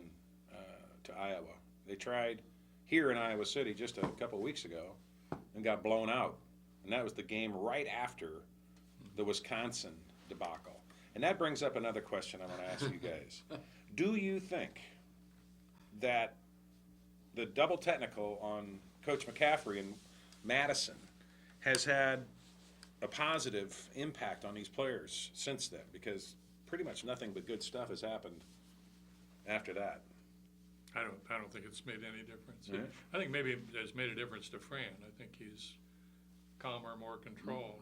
Speaker 1: to Iowa. They tried here in Iowa City just a couple weeks ago and got blown out. And that was the game right after the Wisconsin debacle. And that brings up another question I want to ask you guys. Do you think that the double technical on Coach McCaffrey and Madison has had a positive impact on these players since then? Because pretty much nothing but good stuff has happened after that.
Speaker 2: I don't think it's made any difference.
Speaker 1: Yeah.
Speaker 2: I think maybe it has made a difference to Fran. I think he's calmer, more controlled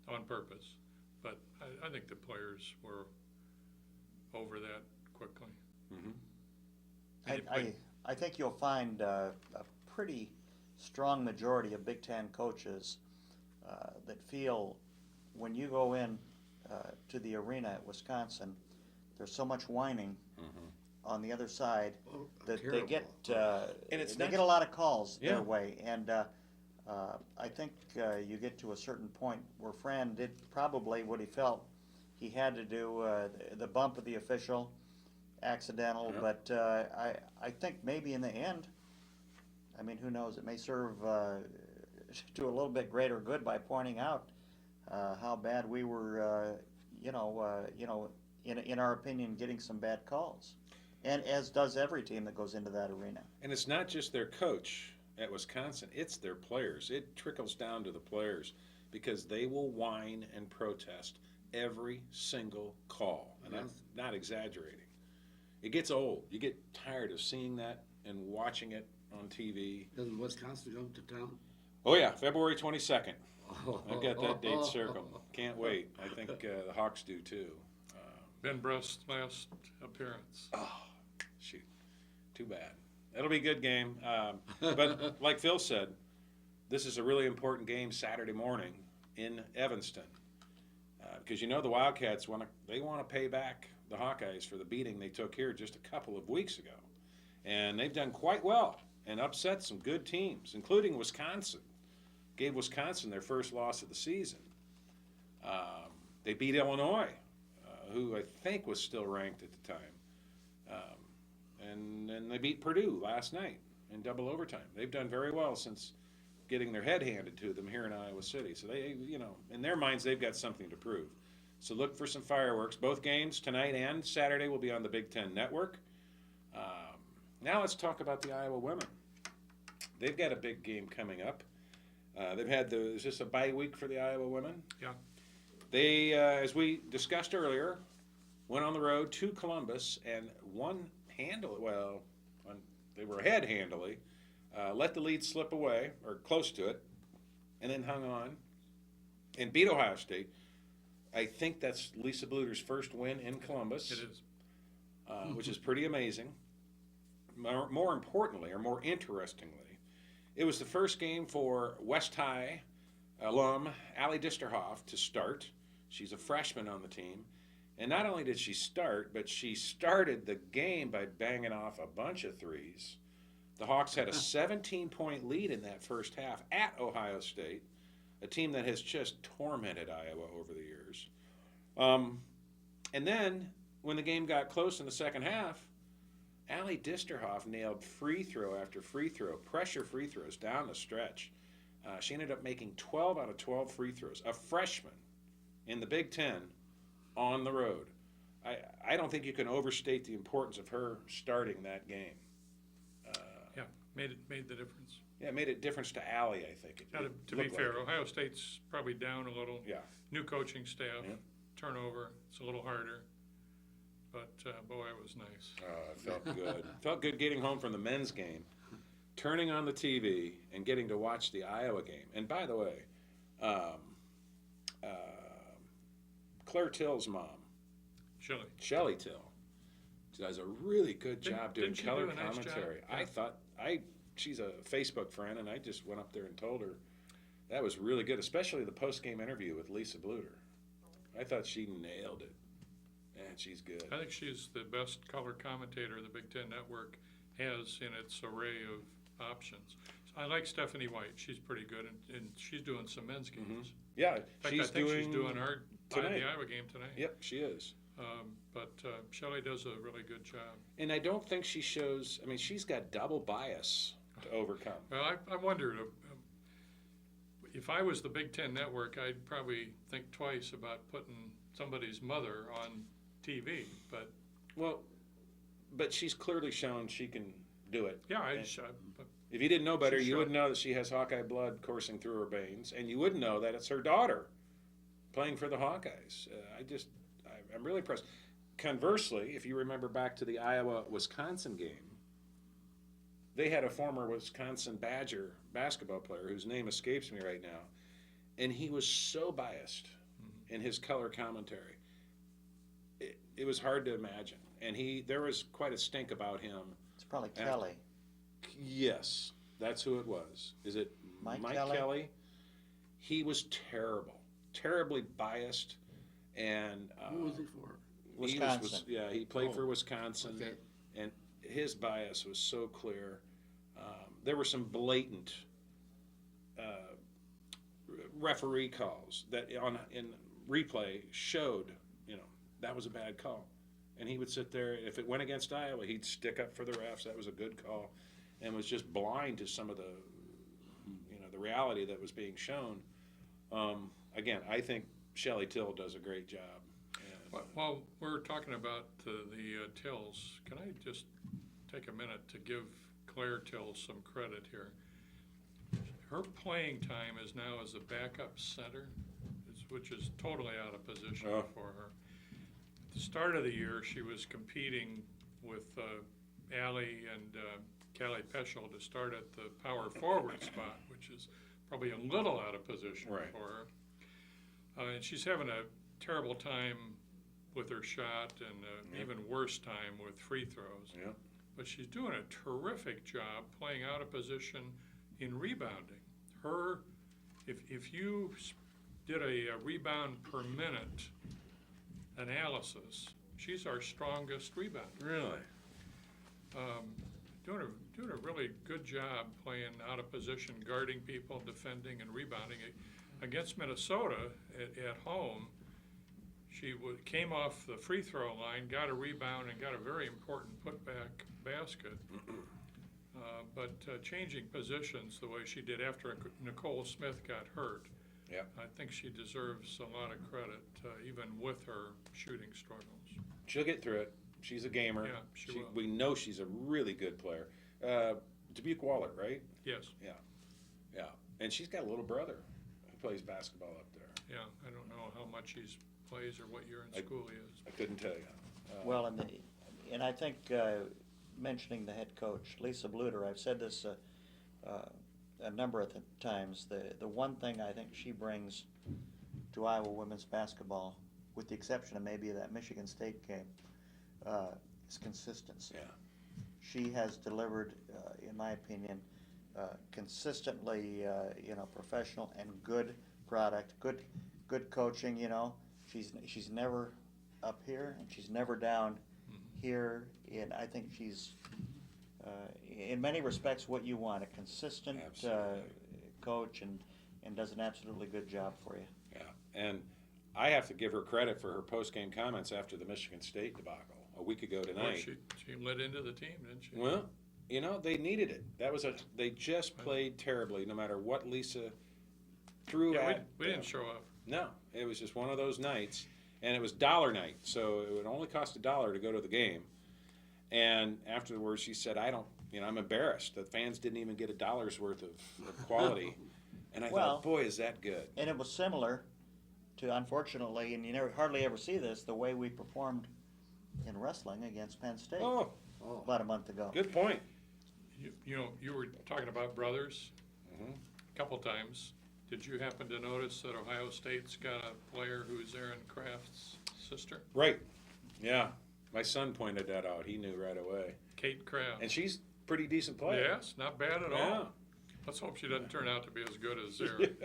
Speaker 2: on purpose. But I think the players were over that quickly.
Speaker 3: I think you'll find a pretty strong majority of Big Ten coaches that feel when you go in to the arena at Wisconsin, there's so much whining on the other side that they get
Speaker 1: And it's
Speaker 3: they
Speaker 1: not-
Speaker 3: get a lot of calls
Speaker 1: Yeah.
Speaker 3: their way, and I think you get to a certain point where Fran did probably what he felt he had to do, the bump of the official, accidental,
Speaker 1: Yeah.
Speaker 3: but I think maybe in the end, I mean, who knows, it may serve to a little bit greater good by pointing out how bad we were, in our opinion, getting some bad calls. And as does every team that goes into that arena.
Speaker 1: And it's not just their coach at Wisconsin, it's their players. It trickles down to the players because they will whine and protest every single call. And I'm not exaggerating. It gets old. You get tired of seeing that and watching it on TV.
Speaker 4: Doesn't Wisconsin come to town?
Speaker 1: Oh, yeah, February 22nd. I've got that date circled. Can't wait. I think the Hawks do too.
Speaker 2: Ben Brust's last appearance.
Speaker 1: Oh, shoot. Too bad. It'll be a good game. But like Phil said, this is a really important game Saturday morning in Evanston. Because the Wildcats want to pay back the Hawkeyes for the beating they took here just a couple of weeks ago. And they've done quite well and upset some good teams, including Wisconsin. Gave Wisconsin their first loss of the season. They beat Illinois, who I think was still ranked at the time. And then they beat Purdue last night in double overtime. They've done very well since getting their head handed to them here in Iowa City. So they, in their minds, they've got something to prove. So look for some fireworks. Both games tonight and Saturday will be on the Big Ten Network. Now let's talk about the Iowa women. They've got a big game coming up. They've had is this a bye week for the Iowa women?
Speaker 2: Yeah.
Speaker 1: They, as we discussed earlier, went on the road to Columbus and won handily. Well, they were ahead handily. Let the lead slip away, or close to it, and then hung on and beat Ohio State. I think that's Lisa Bluter's first win in Columbus.
Speaker 2: It is.
Speaker 1: Which is pretty amazing. More importantly, or more interestingly, it was the first game for West High alum Allie Disterhoff to start. She's a freshman on the team. And not only did she start, but she started the game by banging off a bunch of threes. The Hawks had a 17-point lead in that first half at Ohio State, a team that has just tormented Iowa over the years. And then, when the game got close in the second half, Allie Disterhoff nailed free throw after free throw, pressure free throws down the stretch. She ended up making 12 out of 12 free throws, a freshman in the Big Ten on the road. I don't think you can overstate the importance of her starting that game.
Speaker 2: Yeah, made the difference.
Speaker 1: Yeah, it made a difference to Allie, I think.
Speaker 2: Now, to be fair, Ohio State's probably down a little.
Speaker 1: Yeah.
Speaker 2: New coaching staff,
Speaker 1: Yeah.
Speaker 2: turnover, it's a little harder. But, boy, it was nice.
Speaker 1: It felt good. Felt good getting home from the men's game, turning on the TV, and getting to watch the Iowa game. And by the way, Claire Till's mom, Shelley Till, does a really good job doing
Speaker 2: didn't she
Speaker 1: color
Speaker 2: do a nice job?
Speaker 1: commentary.
Speaker 2: Yeah.
Speaker 1: She's a Facebook friend, and I just went up there and told her that was really good, especially the post-game interview with Lisa Bluter. I thought she nailed it. Man, she's good.
Speaker 2: I think she's the best color commentator the Big Ten Network has in its array of options. I like Stephanie White. She's pretty good, and she's doing some men's games.
Speaker 1: Yeah,
Speaker 2: In fact,
Speaker 1: she's
Speaker 2: I think
Speaker 1: doing
Speaker 2: she's doing our
Speaker 1: tonight.
Speaker 2: the Iowa game tonight.
Speaker 1: Yep, she is.
Speaker 2: But Shelley does a really good job.
Speaker 1: And I don't think she shows. I mean, she's got double bias to overcome.
Speaker 2: Well, I wondered if I was the Big Ten Network, I'd probably think twice about putting somebody's mother on TV. But
Speaker 1: But she's clearly shown she can do it.
Speaker 2: yeah, but
Speaker 1: If you didn't know better,
Speaker 2: She
Speaker 1: you
Speaker 2: should.
Speaker 1: wouldn't know that she has Hawkeye blood coursing through her veins, and you wouldn't know that it's her daughter playing for the Hawkeyes. I'm really impressed. Conversely, if you remember back to the Iowa-Wisconsin game, they had a former Wisconsin Badger basketball player whose name escapes me right now, and he was so biased in his color commentary. It was hard to imagine, and there was quite a stink about him.
Speaker 3: It's probably Kelly.
Speaker 1: Yes, that's who it was. Is it
Speaker 3: Mike
Speaker 1: Kelly? He was terrible, terribly biased, and
Speaker 4: Who was he for?
Speaker 3: Wisconsin.
Speaker 1: He played for Wisconsin,
Speaker 4: Okay.
Speaker 1: and his bias was so clear. There were some blatant referee calls that in replay showed, that was a bad call. And he would sit there, if it went against Iowa, he'd stick up for the refs. That was a good call, and was just blind to some of the reality that was being shown. Again, I think Shelley Till does a great job. And,
Speaker 2: while we're talking about the Tills, can I just take a minute to give Claire Till some credit here? Her playing time is now as a backup center, which is totally out of position
Speaker 1: Oh.
Speaker 2: for her. At the start of the year, she was competing with Allie and Callie Peschel to start at the power forward spot, which is probably a little out of position
Speaker 1: Right.
Speaker 2: for her. And she's having a terrible time with her shot, and even worse time with free throws.
Speaker 1: Yeah.
Speaker 2: But she's doing a terrific job playing out of position in rebounding. if you did a rebound per minute analysis, she's our strongest rebounder.
Speaker 1: Really?
Speaker 2: Doing a really good job playing out of position, guarding people, defending and rebounding. Against Minnesota at home, she came off the free throw line, got a rebound, and got a very important putback basket. But changing positions the way she did after Nicole Smith got hurt,
Speaker 1: Yeah.
Speaker 2: I think she deserves a lot of credit, even with her shooting struggles.
Speaker 1: She'll get through it. She's a gamer.
Speaker 2: Yeah, she will.
Speaker 1: We know she's a really good player. Dubuque Waller, right?
Speaker 2: Yes,
Speaker 1: Yeah. Yeah. And she's got a little brother who plays basketball up there.
Speaker 2: yeah, I don't know how much he plays or what year in school he is.
Speaker 1: I couldn't tell you.
Speaker 3: Well, and I think, mentioning the head coach, Lisa Bluter, I've said this a number of times, the one thing I think she brings to Iowa women's basketball, with the exception of maybe that Michigan State game, is consistency.
Speaker 1: Yeah.
Speaker 3: She has delivered, in my opinion, consistently, professional and good product, good coaching. She's never up here and she's never down here. And I think she's, in many respects, what you want, a consistent
Speaker 1: Absolutely.
Speaker 3: coach, and does an absolutely good job for you.
Speaker 1: Yeah. And I have to give her credit for her post-game comments after the Michigan State debacle a week ago
Speaker 2: Well,
Speaker 1: tonight.
Speaker 2: she lit into the team, didn't she?
Speaker 1: Well, they needed it. They just played terribly, no matter what Lisa threw
Speaker 2: Yeah,
Speaker 1: at
Speaker 2: we didn't show up.
Speaker 1: No, it was just one of those nights, and it was dollar night, so it would only cost $1 to go to the game. And afterwards, she said, I'm embarrassed. The fans didn't even get $1 worth of quality. And I
Speaker 3: Well,
Speaker 1: thought, boy, is that good.
Speaker 3: And it was similar to, unfortunately, and you hardly ever see this, the way we performed in wrestling against Penn State
Speaker 1: Oh,
Speaker 3: about a month ago.
Speaker 1: good point.
Speaker 2: You were talking about brothers
Speaker 1: Mhm.
Speaker 2: a couple times. Did you happen to notice that Ohio State's got a player who's Aaron Kraft's sister,
Speaker 1: Right. Yeah. My son pointed that out. He knew right away.
Speaker 2: Kate Kraft?
Speaker 1: And she's a pretty decent player.
Speaker 2: Yes, not bad at
Speaker 1: Yeah.
Speaker 2: all. Let's hope she doesn't turn out to be as good as Aaron.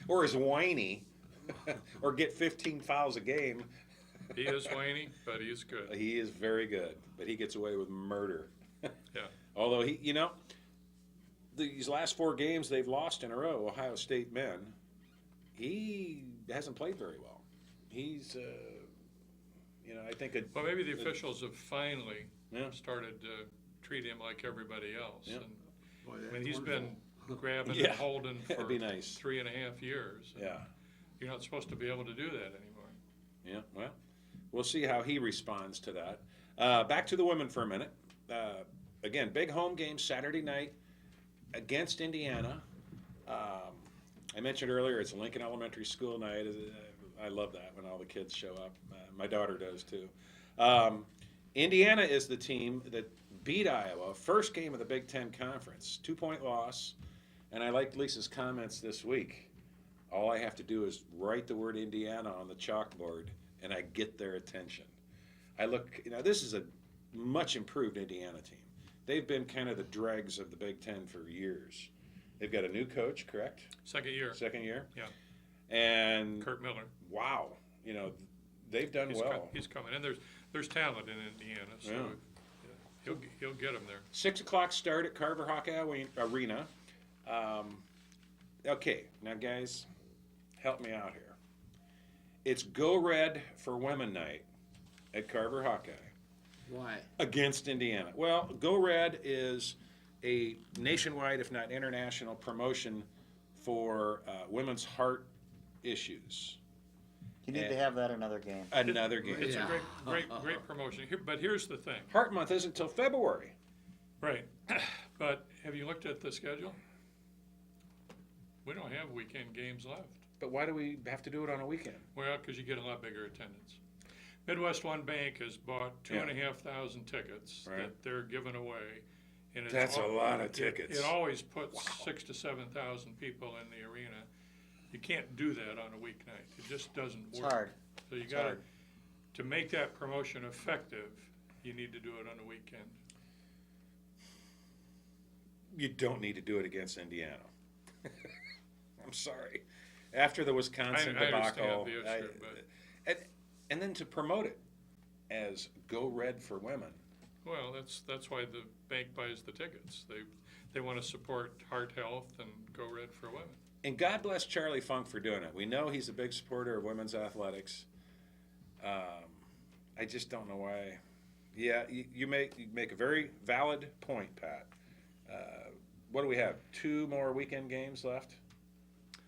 Speaker 1: Or as whiny, or get 15 fouls a game.
Speaker 2: He is whiny, but he's good.
Speaker 1: He is very good, but he gets away with murder.
Speaker 2: Yeah.
Speaker 1: Although these last 4 games they've lost in a row, Ohio State men, he hasn't played very well. He's, I think.
Speaker 2: Well, maybe the officials have finally
Speaker 1: Yeah.
Speaker 2: started to treat him like everybody else.
Speaker 1: Yeah.
Speaker 2: And
Speaker 4: Boy,
Speaker 2: I
Speaker 4: that's
Speaker 2: mean, he's
Speaker 4: wonderful.
Speaker 2: been grabbing
Speaker 1: Yeah,
Speaker 2: and holding for
Speaker 1: that'd be nice.
Speaker 2: 3.5 years. And
Speaker 1: Yeah,
Speaker 2: You're not supposed to be able to do that anymore.
Speaker 1: yeah. Well, we'll see how he responds to that. Back to the women for a minute. Again, big home game Saturday night against Indiana. I mentioned earlier it's a Lincoln Elementary School night. I love that when all the kids show up. My daughter does too. Indiana is the team that beat Iowa, first game of the Big Ten Conference, 2-point loss. And I liked Lisa's comments this week. All I have to do is write the word Indiana on the chalkboard, and I get their attention. This is a much improved Indiana team. They've been kind of the dregs of the Big Ten for years. They've got a new coach, correct?
Speaker 2: Second year,
Speaker 1: Second year?
Speaker 2: Yeah.
Speaker 1: And
Speaker 2: Kurt Miller.
Speaker 1: wow, they've done well.
Speaker 2: He's coming, and there's talent in Indiana, so
Speaker 1: Yeah.
Speaker 2: he'll get him there.
Speaker 1: 6:00 start at Carver Hawkeye Arena. Okay, now guys, help me out here. It's Go Red for Women Night at Carver Hawkeye
Speaker 4: Why?
Speaker 1: against Indiana. Well, Go Red is a nationwide, if not international, promotion for women's heart issues.
Speaker 3: You need to have that another game.
Speaker 1: Another game.
Speaker 2: It's
Speaker 4: Yeah.
Speaker 2: a great promotion. But here's the thing.
Speaker 1: Heart Month isn't until February.
Speaker 2: Right. But have you looked at the schedule? We don't have weekend games left.
Speaker 1: But why do we have to do it on a weekend?
Speaker 2: Well, because you get a lot bigger attendance. Midwest One Bank has bought 2,500 tickets
Speaker 1: Right.
Speaker 2: that they're giving away. And
Speaker 1: That's a lot of tickets.
Speaker 2: It always puts 6,000 to 7,000 people in the arena. You can't do that on a weeknight. It just doesn't work.
Speaker 3: It's hard.
Speaker 2: So you
Speaker 3: It's
Speaker 2: got
Speaker 3: hard.
Speaker 2: to make that promotion effective, you need to do it on a weekend.
Speaker 1: You don't need to do it against Indiana. I'm sorry. After the Wisconsin
Speaker 2: I
Speaker 1: debacle,
Speaker 2: understand the issue, but-
Speaker 1: and then to promote it as Go Red for Women.
Speaker 2: Well, that's why the bank buys the tickets. They want to support heart health and Go Red for Women.
Speaker 1: And God bless Charlie Funk for doing it. We know he's a big supporter of women's athletics. I just don't know why. Yeah, you make a very valid point, Pat. What do we have? 2 more weekend games left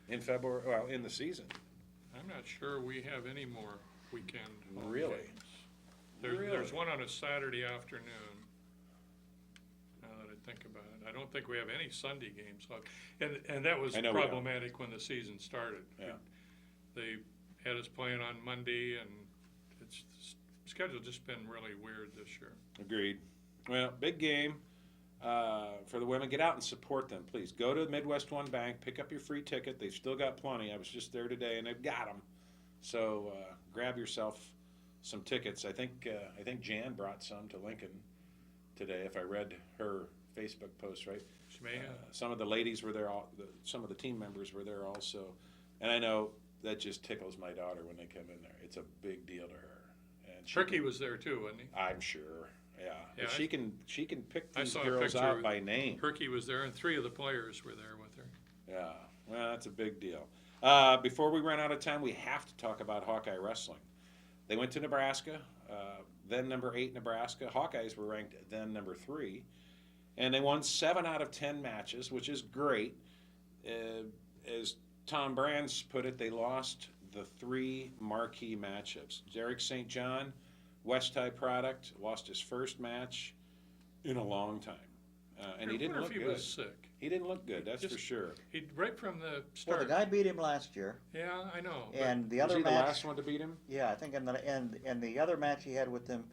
Speaker 1: in February? Well, in the season.
Speaker 2: I'm not sure we have any more weekend home
Speaker 1: Really?
Speaker 2: games. There's one on a Saturday afternoon, now that I think about it. I don't think we have any Sunday games left. And that was
Speaker 1: I know we don't.
Speaker 2: problematic when the season started.
Speaker 1: Yeah.
Speaker 2: They had us playing on Monday, and the schedule's just been really weird this year.
Speaker 1: Agreed. Well, big game for the women. Get out and support them, please. Go to Midwest One Bank, pick up your free ticket. They've still got plenty. I was just there today, and they've got them. So grab yourself some tickets. I think Jan brought some to Lincoln today, if I read her Facebook post right.
Speaker 2: She may have.
Speaker 1: Some of the ladies were there. Some of the team members were there also, and I know that just tickles my daughter when they come in there. It's a big deal to her. And
Speaker 2: Tricky was there too, wasn't he?
Speaker 1: I'm sure. Yeah,
Speaker 2: Yeah,
Speaker 1: but she can pick
Speaker 2: I
Speaker 1: these
Speaker 2: saw a
Speaker 1: girls
Speaker 2: picture.
Speaker 1: out by name.
Speaker 2: Herky was there, and 3 of the players were there with her.
Speaker 1: Yeah, well, that's a big deal. Before we run out of time, we have to talk about Hawkeye wrestling. They went to Nebraska, then number 8 Nebraska. Hawkeyes were ranked then number 3, and they won 7 out of 10 matches, which is great. As Tom Brands put it, they lost the 3 marquee matchups. Derek St. John, West High product, lost his first match in a long time, and he
Speaker 2: I
Speaker 1: didn't
Speaker 2: wonder
Speaker 1: look
Speaker 2: if he
Speaker 1: good.
Speaker 2: was sick.
Speaker 1: He didn't look good, that's
Speaker 2: Just-
Speaker 1: for sure.
Speaker 2: He right from the
Speaker 3: Well,
Speaker 2: start.
Speaker 3: the guy beat him last year,
Speaker 2: Yeah, I know. but-
Speaker 3: and the
Speaker 1: Was
Speaker 3: other
Speaker 1: he the
Speaker 3: match.
Speaker 1: last one to beat him?
Speaker 3: Yeah, I think in the and the other match he had with him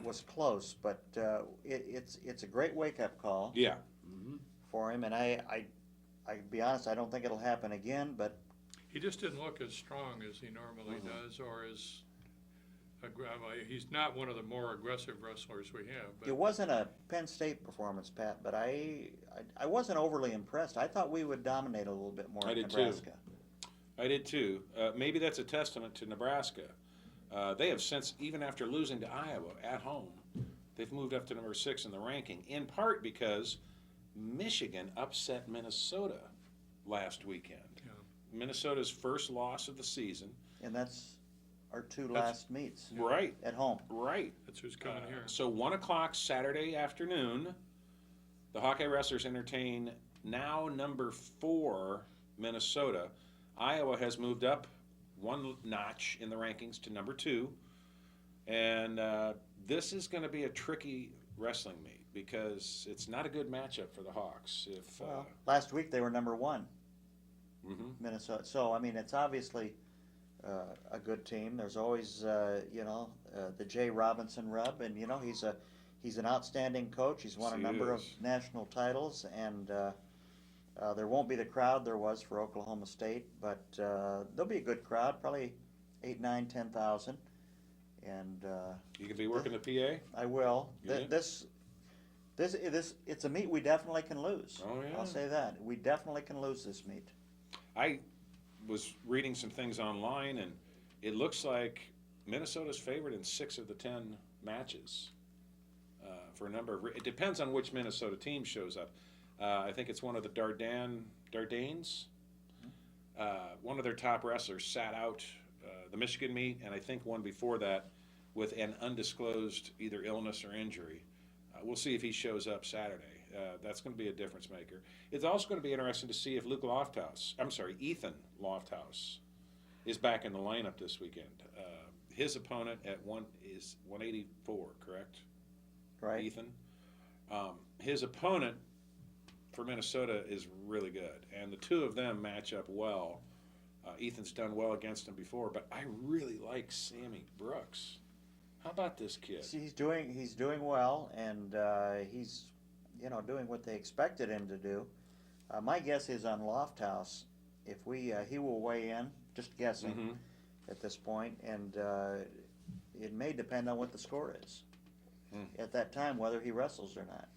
Speaker 3: was close, but it's a great wake up call
Speaker 1: Yeah.
Speaker 3: for him, and I be honest, I don't think it'll happen again, but
Speaker 2: He just didn't look as strong as he normally does, or as he's not one of the more aggressive wrestlers we have.
Speaker 3: it
Speaker 2: But
Speaker 3: wasn't a Penn State performance, Pat. But I wasn't overly impressed. I thought we would dominate a little bit more
Speaker 1: I
Speaker 3: at
Speaker 1: did too.
Speaker 3: Nebraska.
Speaker 1: I did too. Maybe that's a testament to Nebraska. They have since, even after losing to Iowa at home, they've moved up to number 6 in the ranking, in part because Michigan upset Minnesota last weekend.
Speaker 2: Yeah.
Speaker 1: Minnesota's first loss of the season.
Speaker 3: And that's our 2 last meets
Speaker 1: Right,
Speaker 3: at home.
Speaker 1: right.
Speaker 2: that's who's coming here.
Speaker 1: So 1 o'clock Saturday afternoon, the Hawkeye Wrestlers entertain now number 4 Minnesota. Iowa has moved up 1 notch in the rankings to number 2, and this is going to be a tricky wrestling meet because it's not a good matchup for the Hawks. If
Speaker 3: Well, last week they were number 1,
Speaker 1: mhm.
Speaker 3: Minnesota. So I mean, it's obviously a good team. There's always the Jay Robinson rub, and he's an outstanding coach. He's won a
Speaker 1: He
Speaker 3: number
Speaker 1: is.
Speaker 3: of national titles, and there won't be the crowd there was for Oklahoma State, but there'll be a good crowd, probably 8, 9, 10,000, and
Speaker 1: You could be working the PA.
Speaker 3: I will.
Speaker 1: Yeah.
Speaker 3: This it's a meet we definitely can lose.
Speaker 1: Oh, yeah.
Speaker 3: I'll say that we definitely can lose this meet.
Speaker 1: I was reading some things online, and it looks like Minnesota's favored in 6 of the 10 matches. For a number of, it depends on which Minnesota team shows up. I think it's one of the Dardanes. One of their top wrestlers sat out the Michigan meet, and I think one before that with an undisclosed either illness or injury. We'll see if he shows up Saturday. That's going to be a difference maker. It's also going to be interesting to see if Ethan Lofthouse is back in the lineup this weekend. His opponent at is 184, correct?
Speaker 3: Right.
Speaker 1: Ethan. His opponent for Minnesota is really good, and the 2 of them match up well. Ethan's done well against him before, but I really like Sammy Brooks. How about this kid?
Speaker 3: He's doing well, and he's doing what they expected him to do. My guess is on Lofthouse, if he will weigh in, just guessing
Speaker 1: Mhm.
Speaker 3: at this point, and it may depend on what the score is at that time, whether he wrestles or not.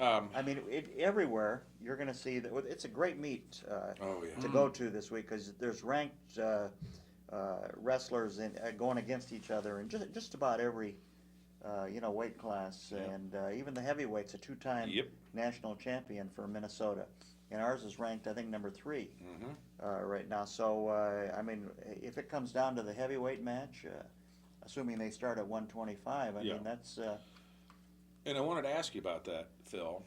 Speaker 3: I mean, everywhere, you're gonna see that, it's a great meet,
Speaker 1: Oh, yeah.
Speaker 3: to go to this week, cause there's ranked, wrestlers going against each other in just about every, weight class.
Speaker 1: Yep.
Speaker 3: And, even the heavyweights, a two-time
Speaker 1: Yep.
Speaker 3: national champion for Minnesota. And ours is ranked, I think, number 3,
Speaker 1: Mm-hmm.
Speaker 3: right now. So, I mean, if it comes down to the heavyweight match, assuming they start at 125, I
Speaker 1: Yeah.
Speaker 3: mean, that's,
Speaker 1: And I wanted to ask you about that, Phil.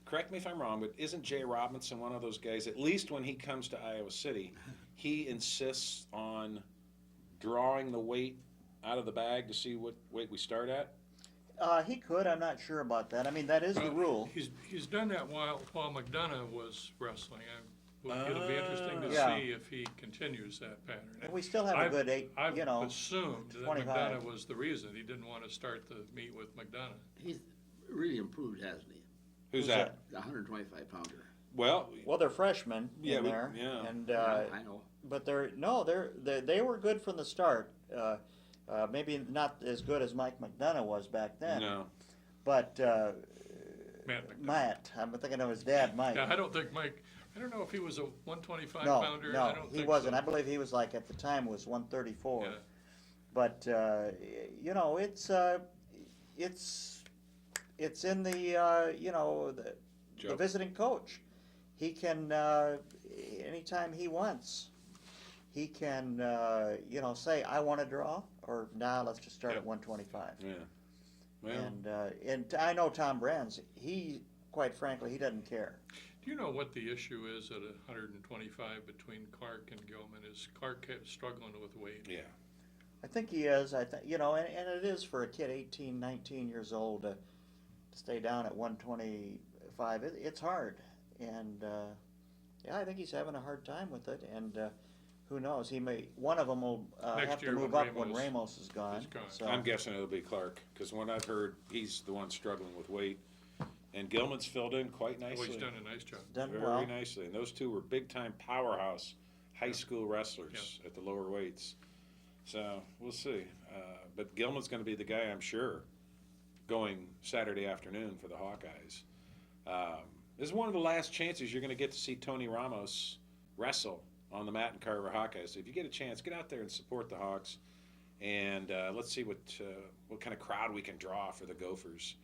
Speaker 1: Correct me if I'm wrong, but isn't Jay Robinson one of those guys, at least when he comes to Iowa City, he insists on drawing the weight out of the bag to see what weight we start at?
Speaker 3: he could, I'm not sure about that. I mean, that is the rule.
Speaker 2: He's done that while McDonough was wrestling. It'll be interesting to
Speaker 3: Yeah.
Speaker 2: see if he continues that pattern.
Speaker 3: And we still have a
Speaker 2: I've-
Speaker 3: good 8,
Speaker 2: I've assumed that
Speaker 3: 25.
Speaker 2: McDonough was the reason. He didn't want to start the meet with McDonough.
Speaker 4: He's really improved, hasn't he?
Speaker 1: Who's that?
Speaker 4: The 125 pounder.
Speaker 1: Well,
Speaker 3: Well, they're freshmen
Speaker 1: Yeah,
Speaker 3: in
Speaker 1: we-
Speaker 3: there,
Speaker 1: yeah.
Speaker 3: and
Speaker 4: I know.
Speaker 3: but they were good from the start. Maybe not as good as Mike McDonough was back then,
Speaker 1: no.
Speaker 3: but
Speaker 2: Matt McDonough.
Speaker 3: Matt, I'm thinking of his dad, Mike.
Speaker 2: Yeah, I don't think Mike, I don't know if he was a 125
Speaker 3: No,
Speaker 2: pounder. I
Speaker 3: no,
Speaker 2: don't
Speaker 3: he
Speaker 2: think
Speaker 3: wasn't.
Speaker 2: so.
Speaker 3: I believe he was like at the time was 134.
Speaker 2: Yeah.
Speaker 3: But it's in the the
Speaker 1: Joe?
Speaker 3: visiting coach. He can anytime he wants, he can say I want to draw, or nah, let's just start
Speaker 2: Yeah.
Speaker 3: at 125.
Speaker 1: Yeah. Well,
Speaker 3: And I know Tom Brands. He quite frankly he doesn't care.
Speaker 2: Do you know what the issue is at 125 between Clark and Gilman? Is Clark kept struggling with weight?
Speaker 1: yeah.
Speaker 3: I think he is. I think and it is for a kid 18, 19 years old to stay down at 125. It's hard, and I think he's having a hard time with it. And who knows? One of them will
Speaker 2: Next
Speaker 3: have to
Speaker 2: year
Speaker 3: move
Speaker 2: when
Speaker 3: up when
Speaker 2: Ramos
Speaker 3: Ramos is gone.
Speaker 2: is gone.
Speaker 3: So
Speaker 1: I'm guessing it'll be Clark, because when I've heard, he's the one struggling with weight. And Gilman's filled in quite
Speaker 2: Oh,
Speaker 1: nicely.
Speaker 2: he's done a nice job.
Speaker 3: done
Speaker 1: Very
Speaker 3: well.
Speaker 1: nicely. And those two were big-time powerhouse high school wrestlers at the lower weights. So we'll see. But Gilman's going to be the guy, I'm sure, going Saturday afternoon for the Hawkeyes. This is one of the last chances you're going to get to see Tony Ramos wrestle on the Matt and Carver Hawkeyes. So if you get a chance, get out there and support the Hawks. And let's see what kind of crowd we can draw for the Gophers.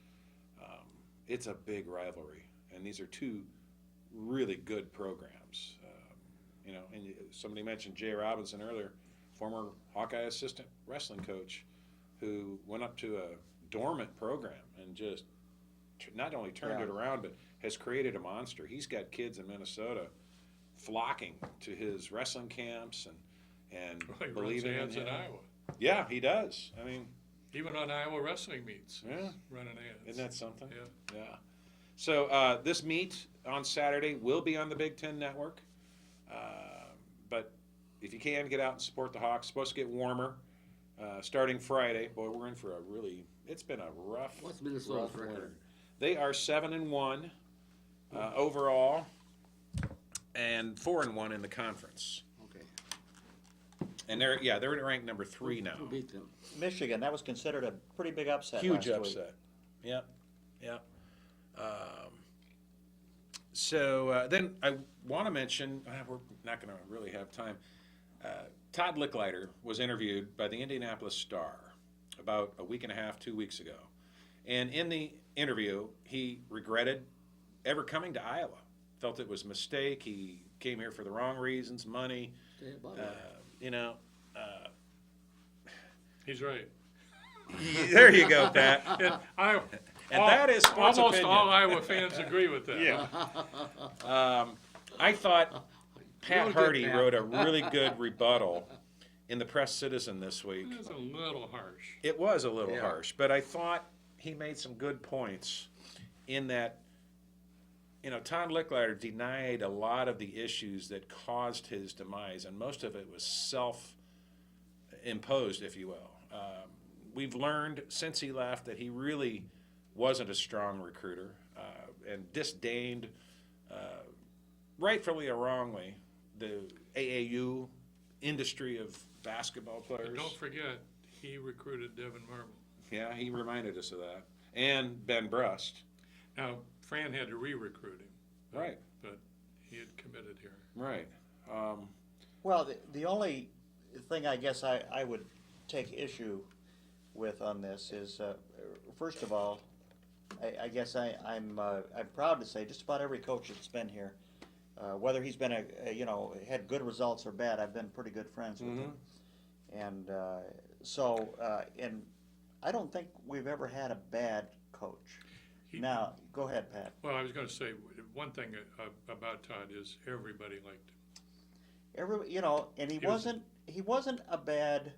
Speaker 1: It's a big rivalry, and these are two really good programs. And somebody mentioned Jay Robinson earlier, former Hawkeye assistant wrestling coach, who went up to a dormant program and just not only turned it around, but has created a monster. He's got kids in Minnesota flocking to his wrestling camps and
Speaker 2: Well, he runs
Speaker 1: believing in
Speaker 2: ads in
Speaker 1: him.
Speaker 2: Iowa.
Speaker 1: Yeah, he does. I mean,
Speaker 2: Even on Iowa wrestling meets,
Speaker 1: yeah.
Speaker 2: he's running ads.
Speaker 1: Isn't that something?
Speaker 2: Yeah.
Speaker 1: Yeah. So this meet on Saturday will be on the Big Ten Network. But if you can, get out and support the Hawks. It's supposed to get warmer starting Friday. Boy, we're in for it's been a rough,
Speaker 4: What's Minnesota's
Speaker 1: rough
Speaker 4: record?
Speaker 1: winter. They are 7-1 overall and 4-1 in the conference.
Speaker 4: Okay.
Speaker 1: And they're ranked number 3 now.
Speaker 4: Who beat them?
Speaker 3: Michigan, that was considered a pretty big upset.
Speaker 1: Huge
Speaker 3: last week.
Speaker 1: upset. Yep. Yep. So then I want to mention, we're not going to really have time. Todd Lickliter was interviewed by the Indianapolis Star about a week and a half, 2 weeks ago. And in the interview, he regretted ever coming to Iowa. Felt it was a mistake. He came here for the wrong reasons, money,
Speaker 4: Say about it.
Speaker 2: He's right.
Speaker 1: There you go, Pat.
Speaker 2: And
Speaker 1: that is sports
Speaker 2: almost
Speaker 1: opinion.
Speaker 2: all Iowa fans agree with that.
Speaker 1: Yeah. I thought Pat
Speaker 4: Really good,
Speaker 1: Hardy
Speaker 4: Pat.
Speaker 1: wrote a really good rebuttal in the Press Citizen this week.
Speaker 2: It's a little harsh.
Speaker 1: It was a little
Speaker 4: Yeah.
Speaker 1: harsh, but I thought he made some good points in that, Todd Lickliter denied a lot of the issues that caused his demise, and most of it was self-imposed, if you will. We've learned since he left that he really wasn't a strong recruiter and disdained, rightfully or wrongly, the AAU industry of basketball
Speaker 2: But
Speaker 1: players.
Speaker 2: don't forget, he recruited Devin Marble.
Speaker 1: Yeah, he reminded us of that. And Ben Brust.
Speaker 2: Now, Fran had to re-recruit him.
Speaker 1: Right.
Speaker 2: But he had committed here.
Speaker 1: Right.
Speaker 3: Well, the only thing I guess I would take issue with on this is, first of all, I guess I'm proud to say just about every coach that's been here, whether he's been had good results or bad, I've been pretty good friends with him, and and I don't think we've ever had a bad coach. Now, go ahead, Pat.
Speaker 2: Well, I was going to say, one thing about Todd is everybody liked him.
Speaker 3: And he wasn't a bad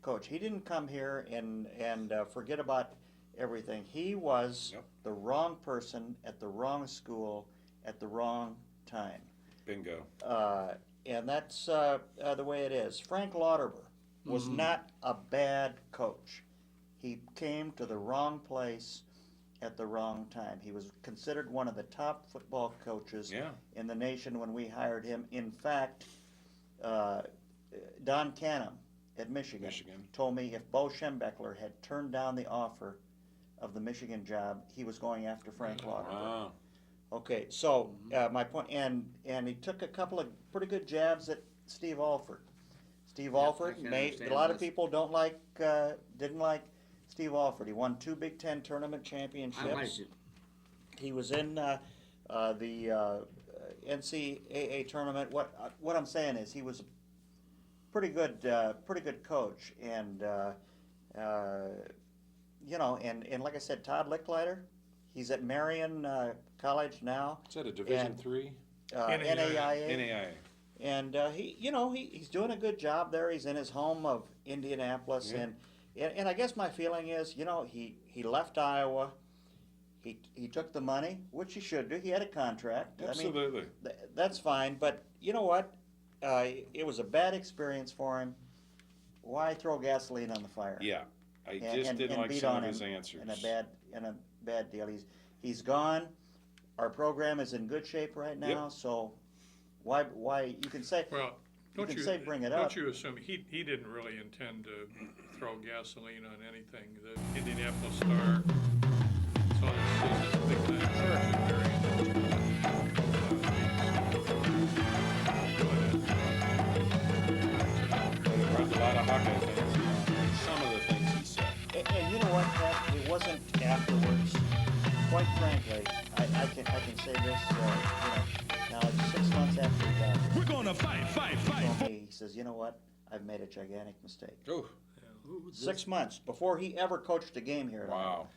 Speaker 3: coach. He didn't come here and forget about everything. He was the wrong person at the wrong school at the wrong time.
Speaker 1: Bingo.
Speaker 3: And that's the way it is. Frank Lauterbur was not a bad coach. He came to the wrong place at the wrong time. He was considered one of the top football coaches in the nation when we hired him. In fact, Don Canham at Michigan told me if Bo Schembechler had turned down the offer of the Michigan job, he was going after Frank Lauterbur.
Speaker 1: Wow.
Speaker 3: Okay, so my point, and he took a couple of pretty good jabs at Steve Alford. Steve Alford a lot of people didn't like Steve Alford. He won 2 Big Ten tournament championships.
Speaker 4: I liked it.
Speaker 3: He was in the NCAA tournament. What I'm saying is he was a pretty good coach, and and like I said, Todd Lickliter, he's at Marion College now.
Speaker 1: Is that a Division III?
Speaker 3: NAIA.
Speaker 1: NAIA.
Speaker 3: And he's doing a good job there. He's in his home of Indianapolis, and I guess my feeling is, he left Iowa. He took the money, which he should do. He had a contract.
Speaker 1: Absolutely.
Speaker 3: I mean, that's fine. But you know what? It was a bad experience for him. Why throw gasoline on the fire?
Speaker 1: Yeah, I just didn't like some of his answers.
Speaker 3: In a bad deal. He's gone. Our program is in good shape right now. So why you can say bring it up.
Speaker 2: Don't you assume he didn't really intend to throw gasoline on anything? The Indianapolis Star saw this season big
Speaker 1: It brought a lot of Hawkeye fans. Some of the things he said.
Speaker 3: And you know what, Pat? It wasn't afterwards. Quite frankly, I can say this. Now it's 6 months after he got here.
Speaker 6: We're gonna fight.
Speaker 3: He says, you know what? I've made a gigantic mistake.
Speaker 1: Oh,
Speaker 3: 6 months before he ever coached a game here.
Speaker 1: wow.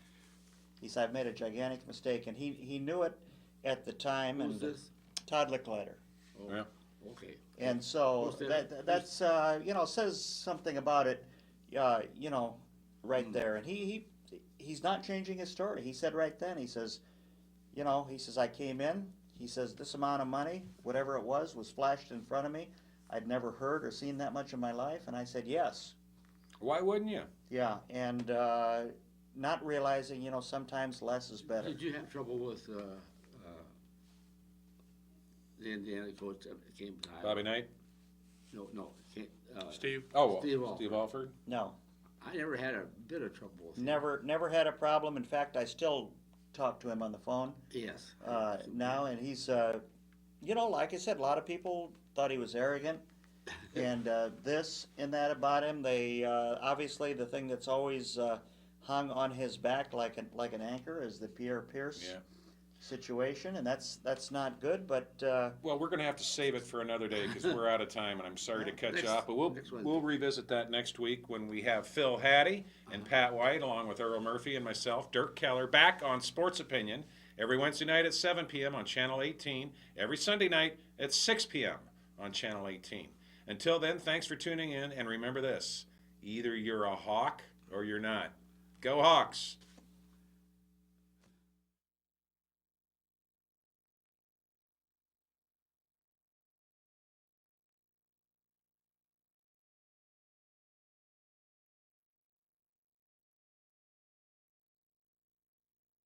Speaker 3: He said, I've made a gigantic mistake, and he knew it at the time.
Speaker 4: Who's
Speaker 3: and
Speaker 4: this?
Speaker 3: Todd Lickliter.
Speaker 4: Oh,
Speaker 1: Yeah.
Speaker 4: okay.
Speaker 3: And so
Speaker 4: Who's that?
Speaker 3: that's says something about it, right there. And he's not changing his story. He said right then, he says, I came in. He says this amount of money, whatever it was flashed in front of me. I'd never heard or seen that much in my life, and I said yes.
Speaker 1: Why wouldn't you?
Speaker 3: Yeah, and not realizing, sometimes less is better.
Speaker 4: Did you have trouble with the Indiana coach that came to Iowa?
Speaker 1: Bobby Knight?
Speaker 4: No.
Speaker 2: Steve?
Speaker 1: Oh,
Speaker 4: Steve Alford.
Speaker 1: Steve Alford?
Speaker 3: No,
Speaker 4: I never had a bit of trouble with him.
Speaker 3: never had a problem. In fact, I still talk to him on the phone
Speaker 4: Yes.
Speaker 3: now, and he's, like I said, a lot of people thought he was arrogant, and this and that about him. They obviously the thing that's always hung on his back like an anchor is the Pierre Pierce situation, and that's not good. But
Speaker 1: Well, we're going to have to save it for another day because we're out of time, and I'm sorry to cut you
Speaker 4: Next-
Speaker 1: off. But
Speaker 4: next Wednesday.
Speaker 1: we'll revisit that next week when we have Phil Haddy and Pat White, along with Earl Murphy and myself, Dirk Keller, back on Sports Opinion every Wednesday night at 7 p.m. on Channel 18, every Sunday night at 6 p.m. on Channel 18. Until then, thanks for tuning in, and remember this: either you're a Hawk or you're not. Go Hawks!